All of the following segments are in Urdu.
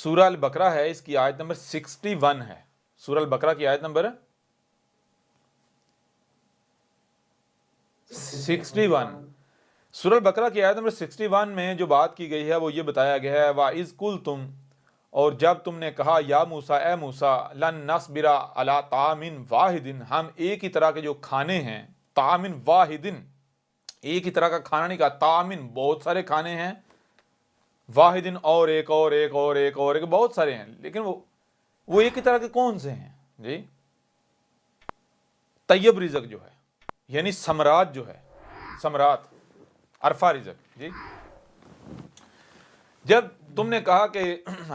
سورہ البقرہ ہے، اس کی آیت نمبر 61 ہے، سورہ البقرہ کی آیت نمبر 61، سورہ البقرہ کی آیت نمبر 61 میں جو بات کی گئی ہے وہ یہ بتایا گیا ہے وَإِذْ قُلْتُمْ، اور جب تم نے کہا یا موسیٰ، اے موسیٰ، لَن نَصْبِرَ عَلَىٰ طَعَامٍ وَاحِدٍ، ہم ایک ہی طرح کے جو کھانے ہیں، طَعَامٍ وَاحِدٍ، ایک ہی طرح کا کھانا نہیں کہا، طَعَامٍ بہت سارے کھانے ہیں، واحدن اور ایک اور ایک اور ایک اور ایک، بہت سارے ہیں، لیکن وہ ایک ہی طرح کے کون سے ہیں جی؟ طیب رزق جو ہے، یعنی ثمرات جو ہے، ثمرات عرفہ رزق جی۔ جب تم نے کہا کہ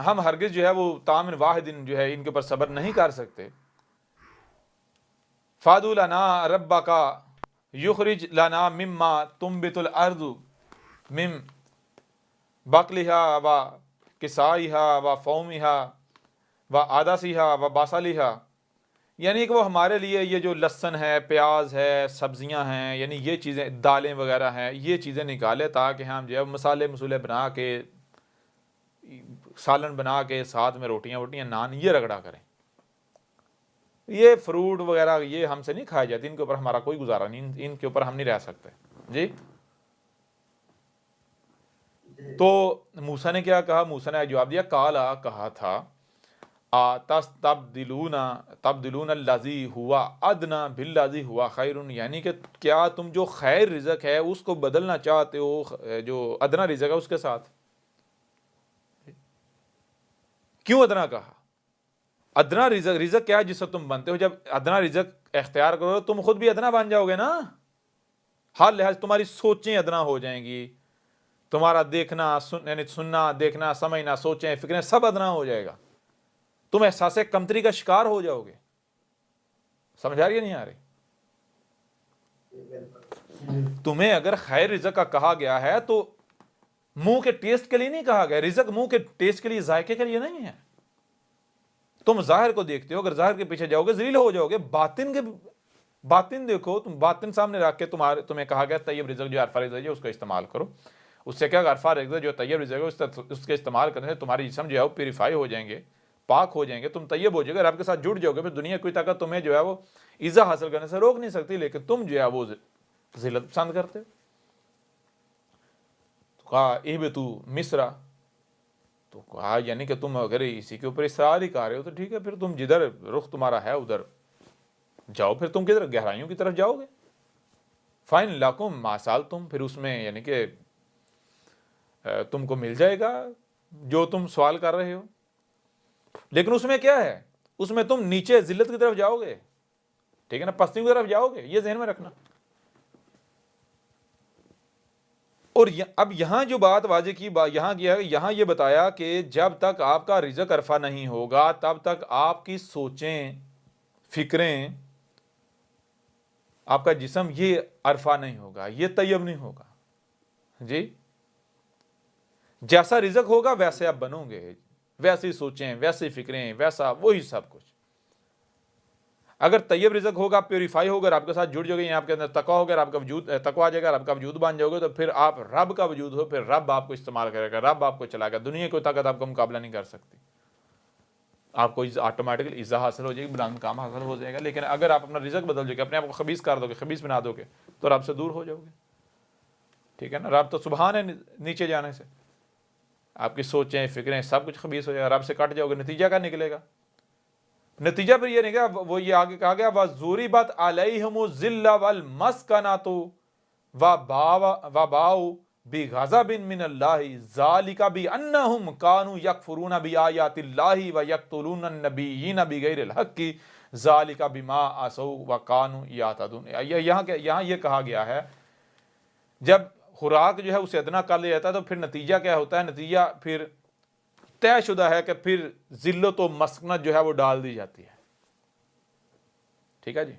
ہم ہرگز جو ہے وہ طعام واحد جو ہے ان کے اوپر صبر نہیں کر سکتے، فادع لنا ربک یخرج لنا مما تنبت الارض من بقلها و کسائها و فومها و عدسها و بصلها، یعنی کہ وہ ہمارے لیے یہ جو لہسن ہے، پیاز ہے، سبزیاں ہیں، یعنی یہ چیزیں، دالیں وغیرہ ہیں، یہ چیزیں نکالے تاکہ ہم جو ہے مسالے بنا کے، سالن بنا کے ساتھ میں روٹیاں نان یہ رگڑا کریں۔ یہ فروٹ وغیرہ یہ ہم سے نہیں کھائے جاتے، ان کے اوپر ہمارا کوئی گزارا نہیں، ان کے اوپر ہم نہیں رہ سکتے جی۔ تو موسیٰ نے کیا کہا؟ موسیٰ نے جواب دیا، کالا کہا تھا، تبدلون الذی ہوا ادنا بالذی ہوا خیر، یعنی کہ کیا تم جو خیر رزق ہے اس کو بدلنا چاہتے ہو جو ادنا رزق ہے اس کے ساتھ؟ کیوں ادنا کہا؟ ادنا رزق کیا ہے جس سے تم بنتے ہو؟ جب ادنا رزق اختیار کرو تم خود بھی ادنا بن جاؤ گے نا، ہر لحاظ تمہاری سوچیں ادنا ہو جائیں گی، تمہارا دیکھنا یعنی سننا، دیکھنا، سمجھنا، سوچیں، فکریں سب ادنا ہو جائے گا، تم احساس کمتری کا شکار ہو جاؤ گے۔ سمجھ آ رہی ہے نہیں آ رہی؟ تمہیں اگر خیر رزق کا کہا گیا ہے تو منہ کے ٹیسٹ کے لیے نہیں کہا گیا، رزق منہ کے ٹیسٹ کے لیے، ذائقے کے لیے نہیں ہے۔ تم ظاہر کو دیکھتے ہو، اگر ظاہر کے پیچھے جاؤ گے ذلیل ہو جاؤ گے۔ باطن دیکھو، تم باطن سامنے رکھ کے تمہیں کہا گیا طیب رزق جو عرفہ رزق ہے اس کا استعمال کرو، اس سے کیا عرفہ رزق جو طیب رزق ہے اس کے استعمال کرنے سے تمہاری جسم جو ہے وہ پیوریفائی ہو جائیں گے، پاک ہو جائیں گے، تم طیب ہو جائے گا، رب کے ساتھ جڑ جاؤ گے، پھر دنیا کوئی طاقت تمہیں جو ہے وہ عزت حاصل کرنے سے روک نہیں سکتی، لیکن تم جو ہے وہ ذلت پسند کرتے ہو۔ تو کہا اہبطوا مصر، تو کہا یعنی کہ تم اگر اسی کے اوپر اصرار ہی کر رہے ہو تو ٹھیک ہے، پھر تم جدھر رخ تمہارا ہے ادھر جاؤ، پھر تم کدھر گہرائیوں کی طرف جاؤ گے۔ فائن لکم ما سألتم، پھر اس میں یعنی کہ تم کو مل جائے گا جو تم سوال کر رہے ہو، لیکن اس میں کیا ہے؟ اس میں تم نیچے ذلت کی طرف جاؤ گے، ٹھیک ہے نا، پستی کی طرف جاؤ گے، یہ ذہن میں رکھنا۔ اور اب یہاں جو بات واضح کی، یہاں یہ بتایا کہ جب تک آپ کا رزق عرفہ نہیں ہوگا تب تک آپ کی سوچیں، فکریں، آپ کا جسم یہ عرفہ نہیں ہوگا، یہ طیب نہیں ہوگا جی۔ جیسا رزق ہوگا ویسے آپ بنو گے، ویسی سوچیں، ویسی فکریں، ویسا وہی سب کچھ۔ اگر طیب رزق ہوگا، پیوریفائی ہوگا، آپ کے ساتھ جڑ جاؤ گے، آپ کے اندر تقویٰ ہوگا، آپ کا وجود تقویٰ آ جائے گا، آپ کا وجود بن جاؤ گے، تو پھر آپ رب کا وجود ہو، پھر رب آپ کو استعمال کرے گا، رب آپ کو چلائے گا، دنیا کوئی طاقت آپ کا مقابلہ نہیں کر سکتی، آپ کو آٹومیٹکلی عزت حاصل ہو جائے گی، بلند مقام حاصل ہو جائے گا۔ لیکن اگر آپ اپنا رزق بدل جائے گا، اپنے آپ کو خبیث کر دو گے، خبیث بنا دو گے، تو رب سے دور ہو جاؤ گے، ٹھیک ہے نا۔ رب تو سبحان ہے نیچے جانے سے، آپ کی سوچیں، فکریں سب کچھ خبیث ہو جائے گا، رب سے کٹ جاؤ گے، نتیجہ کیا نکلے گا؟ نتیجہ پھر یہ نہیں گا، وہ یہ آگے کہا گیا وَضُرِبَتْ عَلَيْهِمُ الذِّلَّ وَالْمَسْكَنَةُ وَبَاءُوا بِغَضَبٍ مِّنَ اللَّهِ ذَلِكَ بِأَنَّهُمْ كَانُوا يَكْفُرُونَ بِآيَاتِ اللَّهِ وَيَقْتُلُونَ النَّبِيِّينَ بِغَيْرِ الْحَقِّ ذَلِكَ بِمَا عَصَوْا وَكَانُوا يَعْتَدُونَ۔ یہاں یہ کہا گیا ہے جب خوراک جو ہے اسے ادنا کر لیا جاتا ہے تو پھر نتیجہ کیا ہوتا ہے؟ نتیجہ پھر طے شدہ ہے کہ پھر ذلت و مسکنت جو ہے وہ ڈال دی جاتی ہے، ٹھیک ہے جی۔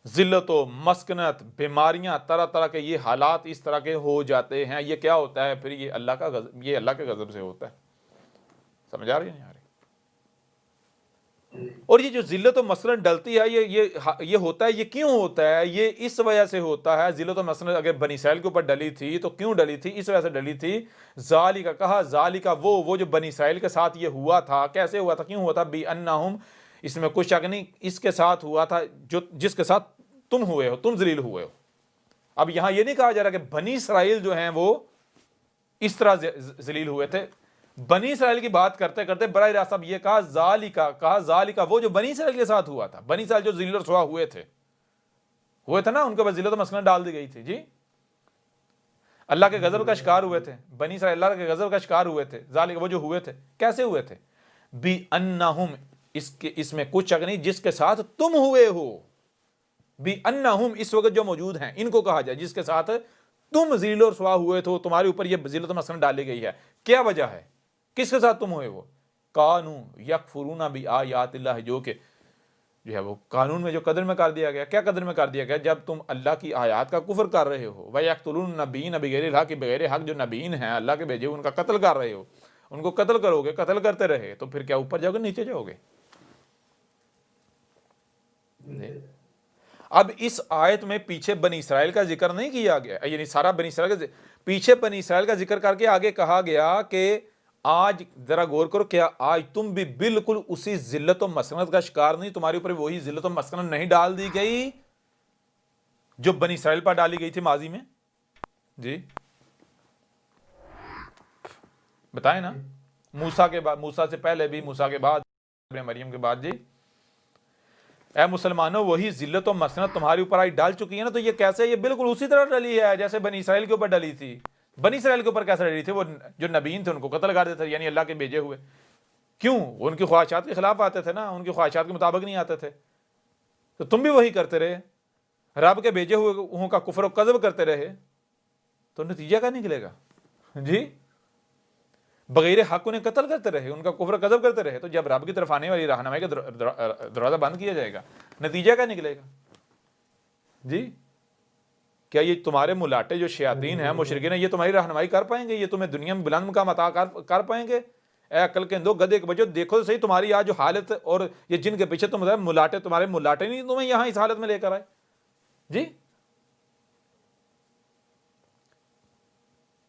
ذلت و مسکنت، بیماریاں، طرح طرح کے یہ حالات اس طرح کے ہو جاتے ہیں، یہ کیا ہوتا ہے؟ پھر یہ اللہ کا غضب، یہ اللہ کے غضب سے ہوتا ہے۔ سمجھ آ رہی ہے نہیں آ رہی؟ اور یہ جو ذلت و مسکنت ڈلتی ہے یہ ہوتا ہے، یہ کیوں ہوتا ہے؟ یہ اس وجہ سے ہوتا ہے ذلت و مسکنت اگر بنی اسرائیل کے اوپر ڈلی تھی تو کیوں ڈلی تھی؟ اس وجہ سے ڈلی تھی، ذالک کہا ذالک وہ جو بنی اسرائیل کے ساتھ یہ ہوا تھا، کیسے ہوا تھا، کیوں ہوا تھا؟ بِأَنَّهُمْ، اس میں کوئی شک نہیں، اس کے ساتھ ہوا تھا جس کے ساتھ تم ہوئے ہو، تم ذلیل ہوئے ہو۔ اب یہاں یہ نہیں کہا جا رہا کہ بنی اسرائیل جو ہیں وہ اس طرح ذلیل ہوئے تھے، بنی اسرائیل کی بات کرتے کرتے براہ راست اب یہ کہا ذالک وہ جو بنی اسرائیل کے ساتھ ہوا تھا، بنی اسرائیل جو ذلیل و رسوا ہوئے تھے نا، ان کے بعد ذلت و مسکنت ڈال دی گئی تھی، جی اللہ کے غضب کا شکار ہوئے تھے، بنی اسرائیل اللہ کے غضب کا شکار ہوئے تھے، ذالک وہ جو ہوئے تھے، کیسے ہوئے تھے؟ بِأَنَّهُمْ، اس میں کچھ شک نہیں جس کے ساتھ تم ہوئے ہو، بِأَنَّهُمْ اس وقت جو موجود ہیں ان کو کہا جائے جس کے ساتھ تم ذلیل و رسوا ہوئے تو تمہارے اوپر یہ ذلت و مسکنت ڈالی گئی ہے، کیا وجہ ہے؟ کس کے ساتھ تم ہوئے؟ وہ قانون یکفرون بآیات اللہ، جو کہ جو ہے وہ قانون میں جو قدر میں کر دیا گیا، کیا قدر میں کر دیا گیا؟ جب تم اللہ کی آیات کا کفر کر رہے ہو، وَيَقْتُلُونَ النَّبِيِّينَ بِغَيْرِ الْحَقِّ، بغیر حق جو نبیین ہیں اللہ کے بھیجے ان کا قتل کر رہے ہو، ان کو قتل کرو گے، قتل کرتے رہے تو پھر کیا اوپر جاؤ گے نیچے جاؤ گے؟ اب اس آیت میں پیچھے بنی اسرائیل کا ذکر نہیں کیا گیا، یعنی سارا بنی اسرائیل کا پیچھے بنی اسرائیل کا ذکر کر کے آگے کہا گیا کہ آج ذرا غور کرو، کیا آج تم بھی بالکل اسی ذلت و مسکنت کا شکار نہیں؟ تمہارے اوپر وہی ذلت و مسکنت نہیں ڈال دی گئی جو بنی اسرائیل پر ڈالی گئی تھی ماضی میں؟ جی بتائیں نا، موسیٰ کے بعد، موسیٰ سے پہلے بھی، موسیٰ کے بعد، مریم کے بعد، جی اے مسلمانوں وہی ذلت و مسکنت تمہارے اوپر آئی ڈال چکی ہے نا، تو یہ کیسے؟ یہ بالکل اسی طرح ڈلی ہے جیسے بنی اسرائیل کے اوپر ڈلی تھی۔ بنی اسرائیل کے اوپر کیسے ڈلی تھی؟ وہ جو نبیین تھے ان کو قتل کر دیتے تھے، یعنی اللہ کے بھیجے ہوئے، کیوں؟ وہ ان کی خواہشات کے خلاف آتے تھے نا، ان کی خواہشات کے مطابق نہیں آتے تھے، تو تم بھی وہی کرتے رہے، رب کے بھیجے ہوئے کا کفر و کذب کرتے رہے، تو نتیجہ کیا نکلے گا؟ جی بغیر حق انہیں قتل کرتے رہے، ان کا کفر و کذب کرتے رہے، تو جب رب کی طرف آنے والی رہنمائی کا دروازہ بند کیا جائے گا، نتیجہ کیا نکلے گا؟ جی کیا یہ تمہارے ملاٹے جو شیاطین ہیں، مشرکین ہیں، یہ تمہاری رہنمائی کر پائیں گے؟ یہ تمہیں دنیا میں بلند مقام عطا کر پائیں گے؟ اے عقل کے اندھو، گدھے کے بچو، دیکھو تو صحیح تمہاری آج جو حالت، اور یہ جن کے پیچھے تم ملاٹے، تمہارے ملاٹے نہیں تمہیں یہاں اس حالت میں لے کر آئے؟ جی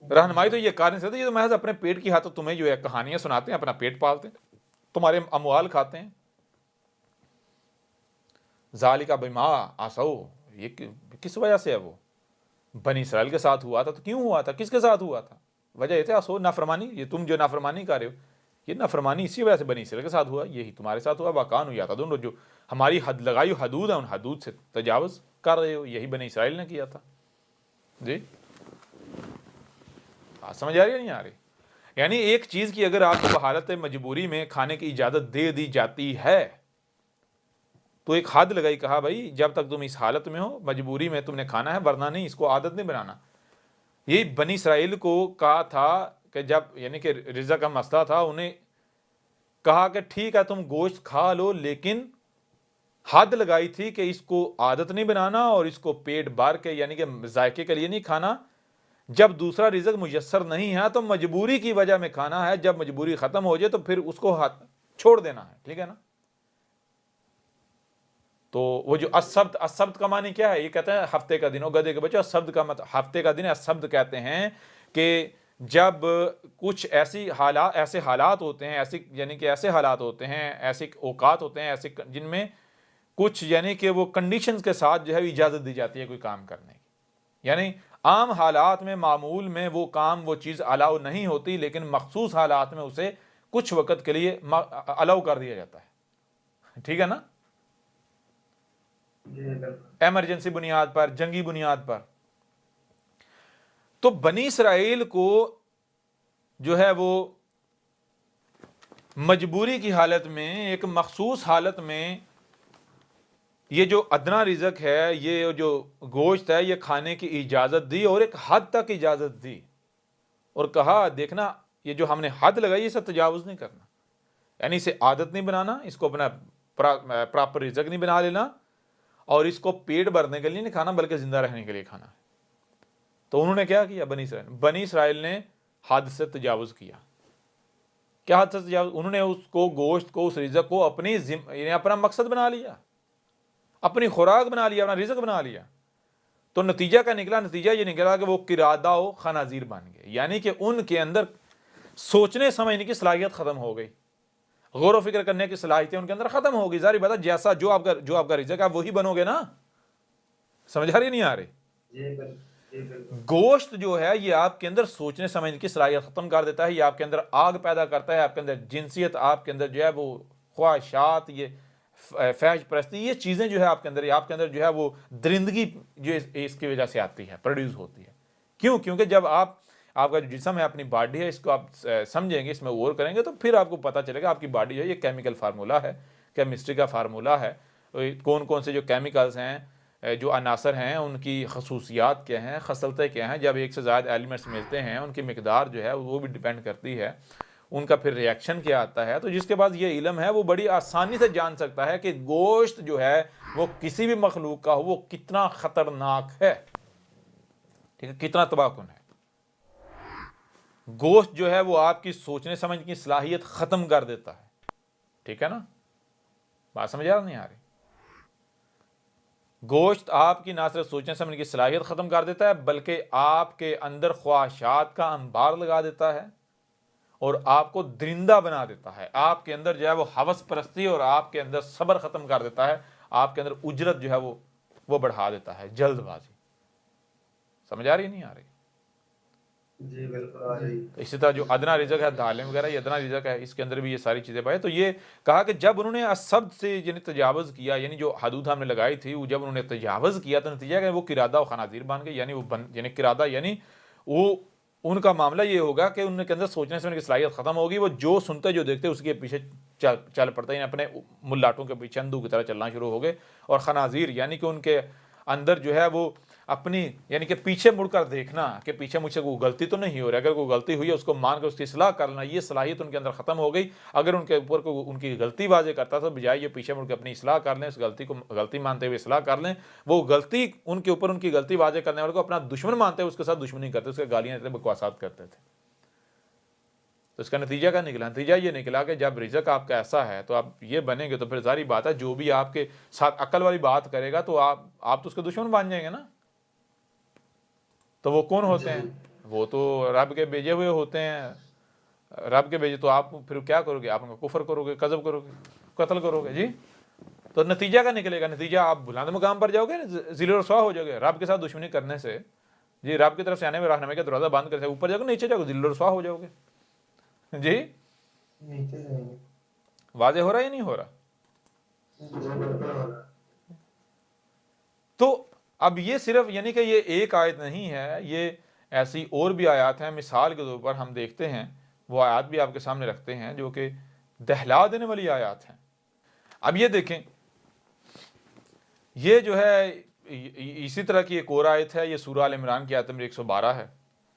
رہنمائی تو یہ کر نہیں سکتے، یہ تو محض اپنے پیٹ کی ہاتھ تمہیں جو ہے کہانیاں سناتے ہیں، اپنا پیٹ پالتے ہیں، تمہارے اموال کھاتے ہیں۔ ذالک بما عصوا، یہ کس وجہ سے ہے؟ وہ بنی اسرائیل کے ساتھ ہوا تھا، تو کیوں ہوا تھا؟ کس کے ساتھ ہوا تھا؟ وجہ یہ تھا عصوا، نافرمانی، یہ تم جو نافرمانی کر رہے ہو، یہ نافرمانی اسی وجہ سے بنی اسرائیل کے ساتھ ہوا، یہی تمہارے ساتھ ہوا۔ وَكَانُوا يَعْتَدُونَ، جو ہماری حد لگائی حدود ہے، ان حدود سے تجاوز کر رہے ہو، یہی بنی اسرائیل نے کیا تھا۔ جی سمجھ آ رہی ہے نہیں آ رہی؟ یعنی ایک چیز کی اگر آپ کو حالت مجبوری میں کھانے کی اجازت دے دی جاتی ہے تو ایک حد لگائی، کہا بھائی جب تک تم اس حالت میں ہو، مجبوری میں تم نے کھانا ہے، ورنہ نہیں، اس کو عادت نہیں بنانا۔ یہی بنی اسرائیل کو کہا تھا کہ جب یعنی کہ رزق کا مسئلہ تھا، انہیں کہا کہ ٹھیک ہے تم گوشت کھا لو، لیکن حد لگائی تھی کہ اس کو عادت نہیں بنانا اور اس کو پیٹ بھر کے یعنی کہ ذائقے کے لیے نہیں کھانا، جب دوسرا رزق میسر نہیں ہے تو مجبوری کی وجہ میں کھانا ہے، جب مجبوری ختم ہو جائے تو پھر اس کو چھوڑ دینا ہے، ٹھیک ہے نا؟ تو وہ جو السبت کا معنی کیا ہے؟ یہ کہتے ہیں ہفتے کا دن، ہو گدھے کے بچے، السبت کا مطلب ہفتے کا دن ہے۔ السبت کہتے ہیں کہ جب کچھ ایسے حالات ہوتے ہیں، ایسے حالات ہوتے ہیں، ایسے اوقات ہوتے ہیں، ایسے جن میں کچھ یعنی کہ وہ کنڈیشنز کے ساتھ جو ہے اجازت دی جاتی ہے کوئی کام کرنے کی، یعنی عام حالات میں، معمول میں وہ کام، وہ چیز الاؤ نہیں ہوتی، لیکن مخصوص حالات میں اسے کچھ وقت کے لیے الاؤ کر دیا جاتا ہے، ٹھیک ہے نا؟ ایمرجنسی بنیاد پر، جنگی بنیاد پر۔ تو بنی اسرائیل کو جو ہے وہ مجبوری کی حالت میں، ایک مخصوص حالت میں، یہ جو ادنا رزق ہے، یہ جو گوشت ہے، یہ کھانے کی اجازت دی، اور ایک حد تک اجازت دی، اور کہا دیکھنا یہ جو ہم نے حد لگائی اسے تجاوز نہیں کرنا، یعنی اسے عادت نہیں بنانا، اس کو اپنا پراپر رزق نہیں بنا لینا، اور اس کو پیٹ بھرنے کے لیے نہیں کھانا بلکہ زندہ رہنے کے لیے کھانا ہے۔ تو انہوں نے کیا کیا؟ بنی اسرائیل نے حد سے تجاوز کیا، کیا حد سے انہوں نے اس کو گوشت کو اس رزق کو یعنی اپنا مقصد بنا لیا، اپنی خوراک بنا لیا، اپنا رزق بنا لیا. تو نتیجہ نتیجہ یہ نکلا کہ وہ قرادہ و خنازیر بن گئے، یعنی کہ ان کے اندر سوچنے سمجھنے کی صلاحیت ختم ہو گئی، غور و فکر کرنے کی صلاحیتیں ان کے اندر ختم ہو گئی. ظاہر بات ہے جیسا جو آپ کا رزق ہے وہی بنو گے نا. سمجھ آ رہی نہیں آ رہی؟ گوشت جو ہے یہ آپ کے اندر سوچنے سمجھنے کی صلاحیت ختم کر دیتا ہے، یہ آپ کے اندر آگ پیدا کرتا ہے، آپ کے اندر جنسیت، آپ کے اندر جو ہے وہ خواہشات، یہ فحش پرستی، یہ چیزیں جو ہے آپ کے اندر جو ہے وہ درندگی جو اس کی وجہ سے آتی ہے، پروڈیوس ہوتی ہے. کیوں؟ کیونکہ جب آپ کا جو جسم ہے، اپنی باڈی ہے، اس کو آپ سمجھیں گے، اس میں غور کریں گے تو پھر آپ کو پتہ چلے گا آپ کی باڈی جو ہے یہ کیمیکل فارمولا ہے، کیمسٹری کا فارمولا ہے. کون کون سے جو کیمیکلز ہیں، جو عناصر ہیں، ان کی خصوصیات کیا ہیں، خصلتیں کیا ہیں. جب ایک سے زائد ایلیمنٹس ملتے ہیں ان کی مقدار جو ہے وہ بھی ڈیپینڈ کرتی ہے، ان کا پھر ریئیکشن کیا آتا ہے. تو جس کے پاس یہ علم ہے وہ بڑی آسانی سے جان سکتا ہے کہ گوشت جو ہے وہ کسی بھی مخلوق کا ہو وہ کتنا خطرناک ہے، ٹھیک ہے، کتنا تباہ کن ہے. گوشت جو ہے وہ آپ کی سوچنے سمجھنے کی صلاحیت ختم کر دیتا ہے. ٹھیک ہے نا؟ بات سمجھ آ نہیں آ رہی؟ گوشت آپ کی نہ صرف سوچنے سمجھنے کی صلاحیت ختم کر دیتا ہے بلکہ آپ کے اندر خواہشات کا انبار لگا دیتا ہے اور آپ کو درندہ بنا دیتا ہے. آپ کے اندر جو ہے وہ ہوس پرستی اور آپ کے اندر صبر ختم کر دیتا ہے. آپ کے اندر اجرت جو ہے وہ بڑھا دیتا ہے، جلد بازی. سمجھ آ رہی نہیں آ رہی؟ جی بالکل آ رہی. اسی طرح جو ادنا رزق ہے، دالیں وغیرہ، یہ ادنا رزق ہے، اس کے اندر بھی یہ ساری چیزیں پائے. تو یہ کہا کہ جب انہوں نے اسبد سے یعنی تجاوز کیا، یعنی جو حدود ہم نے لگائی تھی، وہ جب انہوں نے تجاوز کیا تو نتیجہ کہ وہ قرادہ و خنازیر بن گئے. یعنی قرادہ یعنی وہ ان کا معاملہ یہ ہوگا کہ ان کے اندر سوچنے سے ان کی صلاحیت ختم ہوگی. وہ جو سنتے جو دیکھتے اس کے پیچھے چل پڑتے ہیں، اپنے ملاٹوں کے پیچھے اندھو کی طرح چلنا شروع ہو گئے. اور خنازیر یعنی کہ ان کے اندر جو ہے وہ اپنی یعنی کہ پیچھے مڑ کر دیکھنا کہ پیچھے مجھ سے کوئی غلطی تو نہیں ہو رہی، اگر کوئی غلطی ہوئی ہے اس کو مان کر اس کی اصلاح کرنا، یہ صلاحیت ان کے اندر ختم ہو گئی. اگر ان کے اوپر کوئی ان کی غلطی واضح کرتا تو بجائے یہ پیچھے مڑ کے اپنی اصلاح کر لیں، اس غلطی کو غلطی مانتے ہوئے اصلاح کر لیں، وہ غلطی ان کے اوپر ان کی غلطی واضح کرنے والے کو اپنا دشمن مانتے ہوئے اس کے ساتھ دشمنی کرتے، اس کے گالیاں دیتے، بکواسات کرتے تھے. تو اس کا نتیجہ کیا نکلا؟ نتیجہ یہ نکلا کہ جب رزق آپ کا ایسا ہے تو آپ یہ بنیں گے تو پھر ظاہری بات ہے جو بھی آپ کے ساتھ عقل والی بات کرے گا تو آپ تو اس کے دشمن بن جائیں گے نا. تو وہ کون ہوتے ہیں؟ وہ تو رب کے بھیجے ہوئے ہوتے ہیں. رب کے بھیجے تو آپ پھر کیا کرو گے؟ آپ ان کا کفر کرو گے، کذب کرو گے، قتل کرو گے. جی تو نتیجہ کیا نکلے گا؟ نتیجہ آپ بلند مقام پر جاؤ گے، ذل و رسوا ہو جاؤ گے رب کے ساتھ دشمنی کرنے سے. جی رب کی طرف سے آنے میں رہنمائی کا دروازہ بند کرتے اوپر جاؤ گے، نیچے جاؤ گے، ذل و رسوا ہو جاؤ گے. جی واضح ہو رہا ہے یا نہیں ہو رہا؟ تو اب یہ صرف یعنی کہ یہ ایک آیت نہیں ہے، یہ ایسی اور بھی آیات ہیں. مثال کے طور پر ہم دیکھتے ہیں، وہ آیات بھی آپ کے سامنے رکھتے ہیں جو کہ دہلا دینے والی آیات ہیں. اب یہ دیکھیں، یہ جو ہے اسی طرح کی ایک اور آیت ہے، یہ سورہ آل عمران کی آیت نمبر 112 ہے.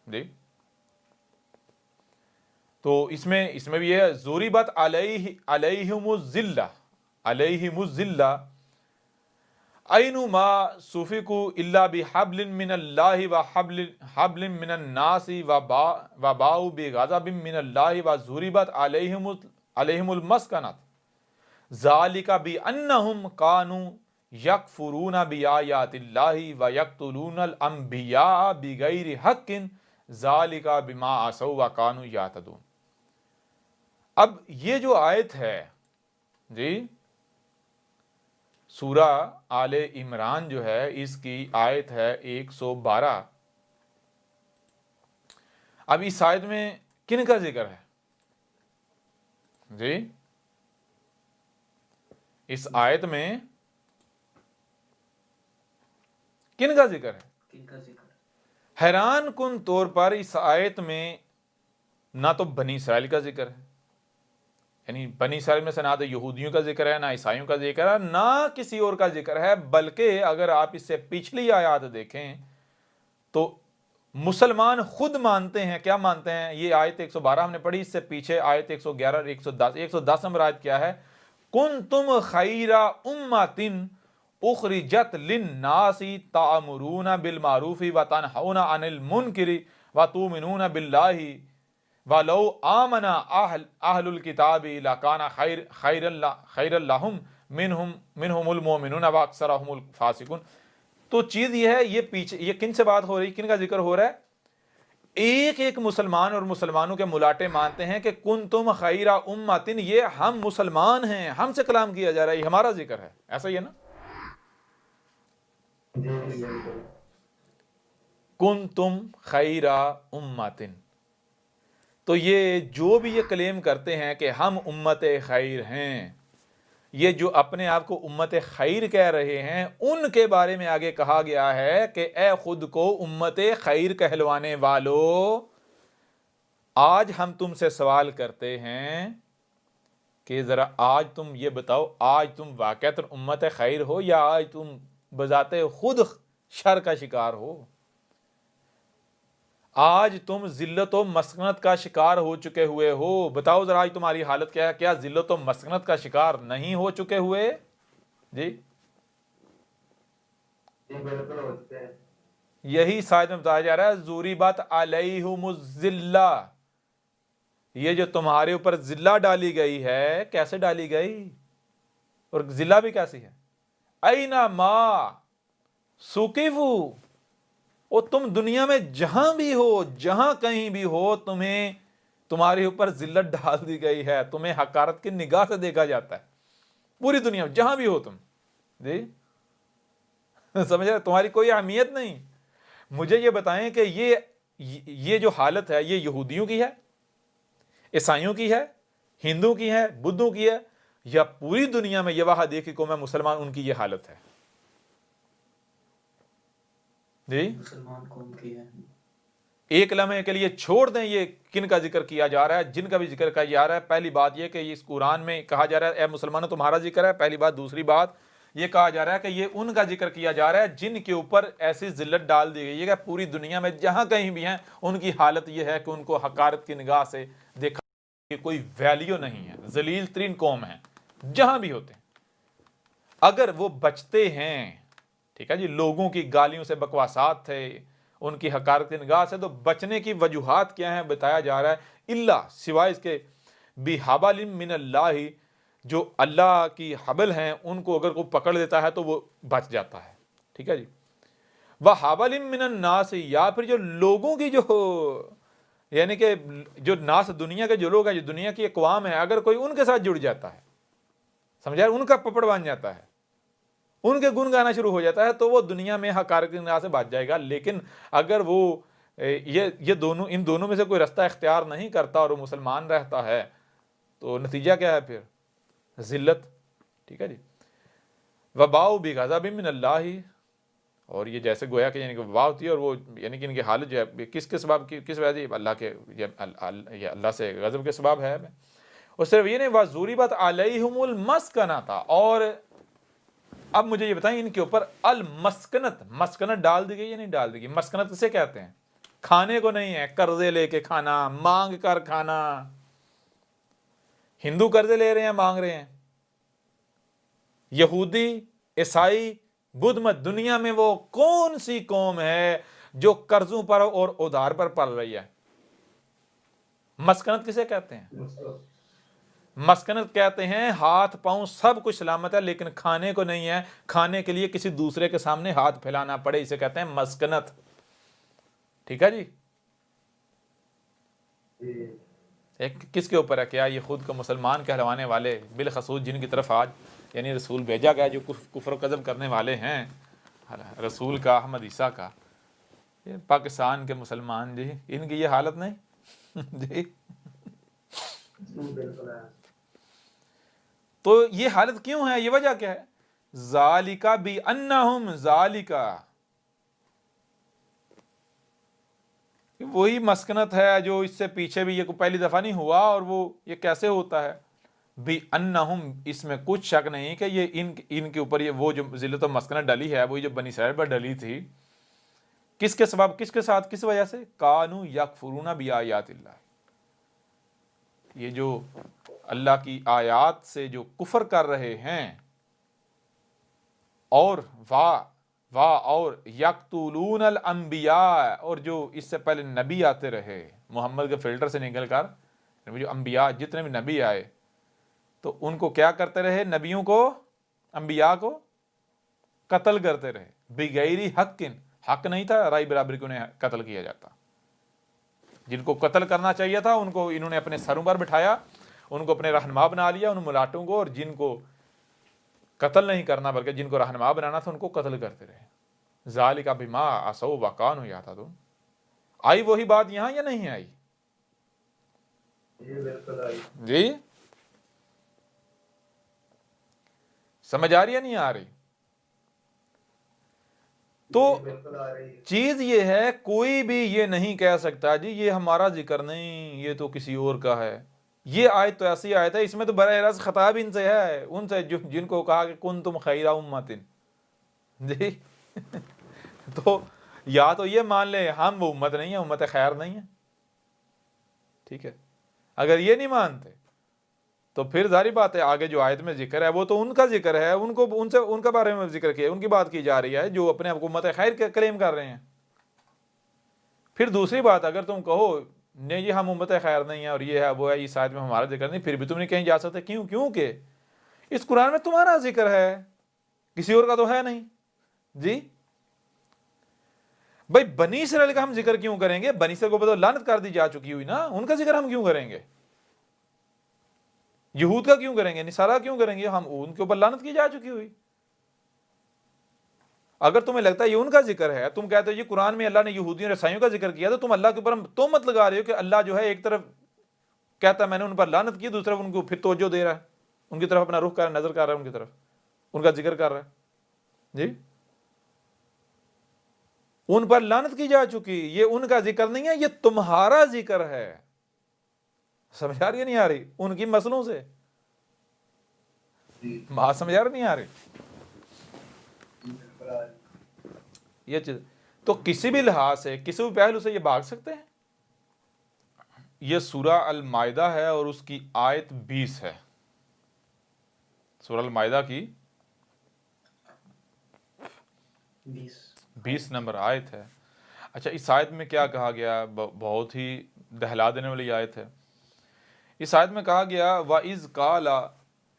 جی تو اس میں بھی یہ ضربت علیہم الذلہ، علیہم الذلہ اینما سفکوا الا بحبل من اللہ وحبل من الناس وباؤوا بغضب من اللہ وضربت علیہم المسکنۃ ذالک بانہم کانوا یکفرون بآیات اللہ ویقتلون الانبیاء بغیر حق ذالک بما عصوا وکانوا یعتدون. اب یہ جو آیت ہے جی سورہ آل عمران جو ہے اس کی آیت ہے 112. اب اس آیت میں کن کا ذکر ہے؟ جی اس آیت میں کن کا ذکر ہے؟ حیران کن طور پر اس آیت میں نہ تو بنی اسرائیل کا ذکر ہے، یعنی بنی اسرائیل میں سے نہ تو یہودیوں کا ذکر ہے، نہ عیسائیوں کا ذکر ہے، نہ کسی اور کا ذکر ہے. بلکہ اگر آپ اس سے پچھلی آیات دیکھیں تو مسلمان خود مانتے ہیں. کیا مانتے ہیں؟ یہ آیت 112 ہم نے پڑھی، اس سے پیچھے آیت 111 اور 110 نمبر آیت کیا ہے؟ کنتم خیر امۃ اخرجت للناس تأمرون بالمعروف وتنہون عن المنکر وتؤمنون باللہ وَلَوْ آمَنَ أَهْلُ الْكِتَابِ لَكَانَ خَيْرًا لَهُمْ مِنْهُمُ الْمُؤْمِنُونَ وَأَكْثَرُهُمُ الْفَاسِقُونَ۔ تو چیز یہ ہے، یہ پیچھے یہ کن سے بات ہو رہی، کن کا ذکر ہو رہا ہے؟ ایک ایک مسلمان اور مسلمانوں کے ملاٹے مانتے ہیں کہ کنتم خیر امۃ، یہ ہم مسلمان ہیں، ہم سے کلام کیا جا رہا ہے، یہ ہمارا ذکر ہے، ایسا ہی ہے نا؟ جی بالکل۔ کنتم خیر امۃ، تو یہ جو بھی یہ کلیم کرتے ہیں کہ ہم امت خیر ہیں، یہ جو اپنے آپ کو امت خیر کہہ رہے ہیں، ان کے بارے میں آگے کہا گیا ہے کہ اے خود کو امت خیر کہلوانے والو، آج ہم تم سے سوال کرتے ہیں کہ ذرا آج تم یہ بتاؤ، آج تم واقعتاً امت خیر ہو یا آج تم بذات خود شر کا شکار ہو؟ آج تم ذلت و مسکنت کا شکار ہو چکے ہوئے ہو؟ بتاؤ ذرا آج تمہاری حالت کیا ہے؟ کیا ذلت و مسکنت کا شکار نہیں ہو چکے ہوئے؟ جی بالکل ہوتے ہیں۔ یہی سائد میں بتایا جا رہا ہے، ضُرِبَتْ عَلَيْهُمُ الذِّلَّةُ، یہ جو تمہارے اوپر ذلہ ڈالی گئی ہے، کیسے ڈالی گئی اور ذلہ بھی کیسی ہے؟ اَيْنَمَا ثُقِفُوا، اور تم دنیا میں جہاں بھی ہو، جہاں کہیں بھی ہو، تمہیں تمہارے اوپر ذلت ڈال دی گئی ہے، تمہیں حقارت کی نگاہ سے دیکھا جاتا ہے پوری دنیا میں، جہاں بھی ہو تم۔ جی سمجھ رہے؟ تمہاری کوئی اہمیت نہیں۔ مجھے یہ بتائیں کہ یہ جو حالت ہے، یہ یہودیوں کی ہے، عیسائیوں کی ہے، ہندو کی ہے، بدھوں کی ہے، یا پوری دنیا میں یہ وہاں دیکھی قوم مسلمان ان کی یہ حالت ہے؟ جی مسلمان قوم کی ہے۔ ایک لمحے کے لیے چھوڑ دیں یہ کن کا ذکر کیا جا رہا ہے، جن کا بھی ذکر کیا جا رہا ہے۔ پہلی بات یہ کہ اس قرآن میں کہا جا رہا ہے اے مسلمانوں تمہارا ذکر ہے، پہلی بات۔ دوسری بات یہ کہا جا رہا ہے کہ یہ ان کا ذکر کیا جا رہا ہے جن کے اوپر ایسی ذلت ڈال دی گئی ہے کہ پوری دنیا میں جہاں کہیں بھی ہیں ان کی حالت یہ ہے کہ ان کو حقارت کی نگاہ سے دیکھا کہ کوئی ویلیو نہیں ہے، ذلیل ترین قوم ہے جہاں بھی ہوتے ہیں۔ اگر وہ بچتے ہیں، ٹھیک ہے جی، لوگوں کی گالیوں سے، بکواسات تھے، ان کی حقارت کی نگاہ سے، تو بچنے کی وجوہات کیا ہیں بتایا جا رہا ہے، اللہ سوائے اس کے بِحَبْلٍ مِّنَ اللَّهِ، جو اللہ کی حبل ہیں ان کو اگر کوئی پکڑ لیتا ہے تو وہ بچ جاتا ہے، ٹھیک ہے جی۔ وَحَبْلٍ مِّنَ النَّاسِ، یا پھر جو لوگوں کی جو یعنی کہ جو ناس دنیا کے جو لوگ ہیں، جو دنیا کی اقوام ہے، اگر کوئی ان کے ساتھ جڑ جاتا ہے، سمجھا، ان کا پپڑ بن جاتا ہے، ان کے گن گانا شروع ہو جاتا ہے، تو وہ دنیا میں حقارت کی نگاہ سے بچ جائے گا۔ لیکن اگر وہ یہ دونوں، ان دونوں میں سے کوئی رستہ اختیار نہیں کرتا اور وہ مسلمان رہتا ہے، تو نتیجہ کیا ہے پھر؟ ذلت، ٹھیک ہے جی۔ وَبَاءُوا بِغَضَبٍ مِّنَ اللَّهِ، اور یہ جیسے گویا کہ یعنی کہ وبا ہوتی ہے، اور وہ یعنی کہ ان کی حالت جو ہے کس کے سبب، کس وجہ سے؟ اللہ کے، یہ اللہ سے غضب کے سبب ہے۔ اور صرف یہ نہیں، وَضُرِبَتْ عَلَيْهُمُ الْمَسْكَنَةُ، اور اب مجھے یہ بتائیں ان کے اوپر المسکنت، مسکنت ڈال دی گئی یا نہیں ڈال دی گئی؟ مسکنت کسے کہتے ہیں؟ کھانے کو نہیں ہے، قرضے لے کے کھانا، مانگ کر کھانا۔ ہندو قرضے لے رہے ہیں، مانگ رہے ہیں، یہودی، عیسائی، بدھ مت، دنیا میں وہ کون سی قوم ہے جو قرضوں پر اور ادھار پر پل رہی ہے؟ مسکنت کسے کہتے ہیں؟ مسکنت کہتے ہیں ہاتھ پاؤں سب کچھ سلامت ہے لیکن کھانے کو نہیں ہے، کھانے کے لیے کسی دوسرے کے سامنے ہاتھ پھیلانا پڑے، اسے کہتے ہیں مسکنت، ٹھیک ہے جی۔ ایک کس کے اوپر ہے؟ کیا یہ خود کو مسلمان کہلوانے والے، بالخصوص جن کی طرف آج یعنی رسول بھیجا گیا، جو کفر و کذب کرنے والے ہیں رسول کا، احمد عیسیٰ کا، یہ پاکستان کے مسلمان، جی ان کی یہ حالت نہیں جی۔ تو یہ حالت کیوں ہے؟ یہ وجہ کیا ہے؟ ذالک بانہم، ذالک وہی مسکنت ہے جو اس سے پیچھے بھی یہ کوئی پہلی دفعہ نہیں ہوا، اور وہ یہ کیسے ہوتا ہے؟ بانہم، اس میں کچھ شک نہیں کہ یہ ان کے اوپر یہ وہ جو ذلت و مسکنت ڈلی ہے، وہی جو بنی اسرائیل پر ڈلی تھی، کس کے سبب، کس کے ساتھ، کس وجہ سے؟ کانوا یکفرون بآیات اللہ، یہ جو اللہ کی آیات سے جو کفر کر رہے ہیں، اور اور یقتلون الانبیاء، اور جو اس سے پہلے نبی آتے رہے، محمد کے فلٹر سے نکل کر جو انبیاء جتنے بھی نبی آئے تو ان کو کیا کرتے رہے؟ نبیوں کو، انبیاء کو قتل کرتے رہے بغیر حق، حق نہیں تھا رائے برابری کو انہیں قتل کیا جاتا. جن کو قتل کرنا چاہیے تھا ان کو انہوں نے اپنے سروں پر بٹھایا، ان کو اپنے رہنما بنا لیا ان ملاٹوں کو، اور جن کو قتل نہیں کرنا بلکہ جن کو رہنما بنانا تھا ان کو قتل کرتے رہے. ذالک بما عصوا وکانوا یعتدون. آئی وہی بات یہاں یا نہیں آئی؟ یہ بالکل آئی. جی سمجھ آ رہی ہے نہیں آ رہی؟ تو بالکل آ رہی ہے. چیز یہ ہے کوئی بھی یہ نہیں کہہ سکتا جی یہ ہمارا ذکر نہیں، یہ تو کسی اور کا ہے. یہ آیت تو ایسی آیت ہے، اس میں تو براہ راست خطاب ان سے ہے، ان سے جن کو کہا کہ کنتم خیر امۃ. جی تو یا تو یہ مان لیں ہم وہ امت نہیں ہے، امت خیر نہیں ہے، ٹھیک ہے. اگر یہ نہیں مانتے تو پھر ظاہری بات ہے آگے جو آیت میں ذکر ہے وہ تو ان کا ذکر ہے، ان کا بارے میں ذکر کیا، ان کی بات کی جا رہی ہے جو اپنے آپ کو امت خیر کلیم کر رہے ہیں. پھر دوسری بات اگر تم کہو نہیں جی ہم امت خیر نہیں ہیں اور یہ ہے وہ ہے، اس آیت میں ہمارا ذکر نہیں، پھر بھی تم نہیں کہیں جا سکتے. کیونکہ اس قرآن میں تمہارا ذکر ہے، کسی اور کا تو ہے نہیں. جی بھائی بنی اسرائیل کا ہم ذکر کیوں کریں گے؟ بنی اسرائیل کو تو لعنت کر دی جا چکی ہوئی نا، ان کا ذکر ہم کیوں کریں گے؟ یہود کا کیوں کریں گے؟ نصارہ کیوں کریں گے؟ ہم ان کے اوپر لعنت کی جا چکی ہوئی. اگر تمہیں لگتا ہے یہ ان کا ذکر ہے، تم کہتے ہو یہ قرآن میں اللہ نے یہودیوں اور عیسائیوں کا ذکر کیا، تو تم اللہ کے اوپر تہمت لگا رہے ہو کہ اللہ جو ہے ایک طرف کہتا ہے میں نے ان پر لعنت کی، دوسری طرف ان کو پھر توجہ دے رہا ہے، ان کی طرف اپنا رخ کر رہا ہے، نظر کر رہا ہے، ان کی طرف ان کا ذکر کر رہا ہے. جی ان پر لعنت کی جا چکی، یہ ان کا ذکر نہیں ہے، یہ تمہارا ذکر ہے. سمجھ آ رہی ہے نہیں آ رہی؟ ان کی مسلوں سے بات سمجھ آ رہی نہیں آ رہی؟ یہ چیز تو کسی بھی لحاظ سے کسی بھی پہلو سے یہ بھاگ سکتے ہیں. یہ سورہ المائدہ ہے اور اس کی آیت 20 ہے. سورہ المائدہ کی 20 نمبر آیت ہے. اچھا اس آیت میں کیا کہا گیا؟ بہت ہی دہلا دینے والی آیت ہے. اس آیت میں کہا گیا وَإِذْ قَالَ،